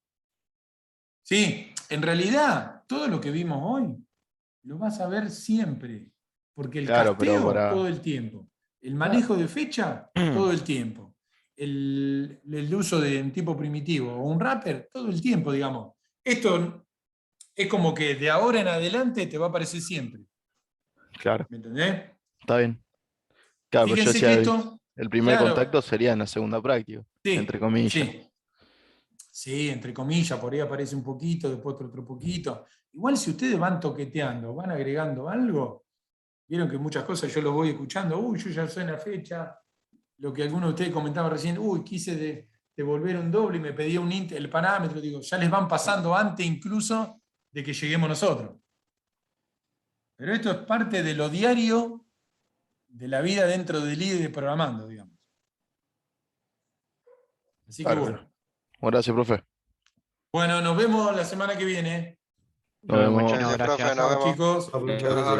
sí, en realidad, todo lo que vimos hoy lo vas a ver siempre, porque el Claro, pero casteo para- todo el tiempo, el manejo de fecha todo el tiempo, el uso de un tipo primitivo o un wrapper todo el tiempo, digamos. Esto es como que de ahora en adelante te va a aparecer siempre, Claro, ¿me entendés? está bien. Claro, pero yo Fíjense que decía, esto, el primer claro, contacto sería en la segunda práctica, entre sí, comillas. sí. Sí, entre comillas, por ahí aparece un poquito, después otro poquito. Igual si ustedes van toqueteando, van agregando algo, vieron que muchas cosas yo los voy escuchando, uy, yo ya sé la fecha, lo que alguno de ustedes comentaba recién, uy, quise devolver un doble y me pedía el parámetro, digo, ya les van pasando antes incluso de que lleguemos nosotros. Pero esto es parte de lo diario de la vida dentro del IDE de programando, digamos. Así que Claro. bueno. Gracias, profe. Bueno, nos vemos la semana que viene. Nos vemos. Gracias, profe, nos Chao, vemos. chicos. Muchas Chao. gracias.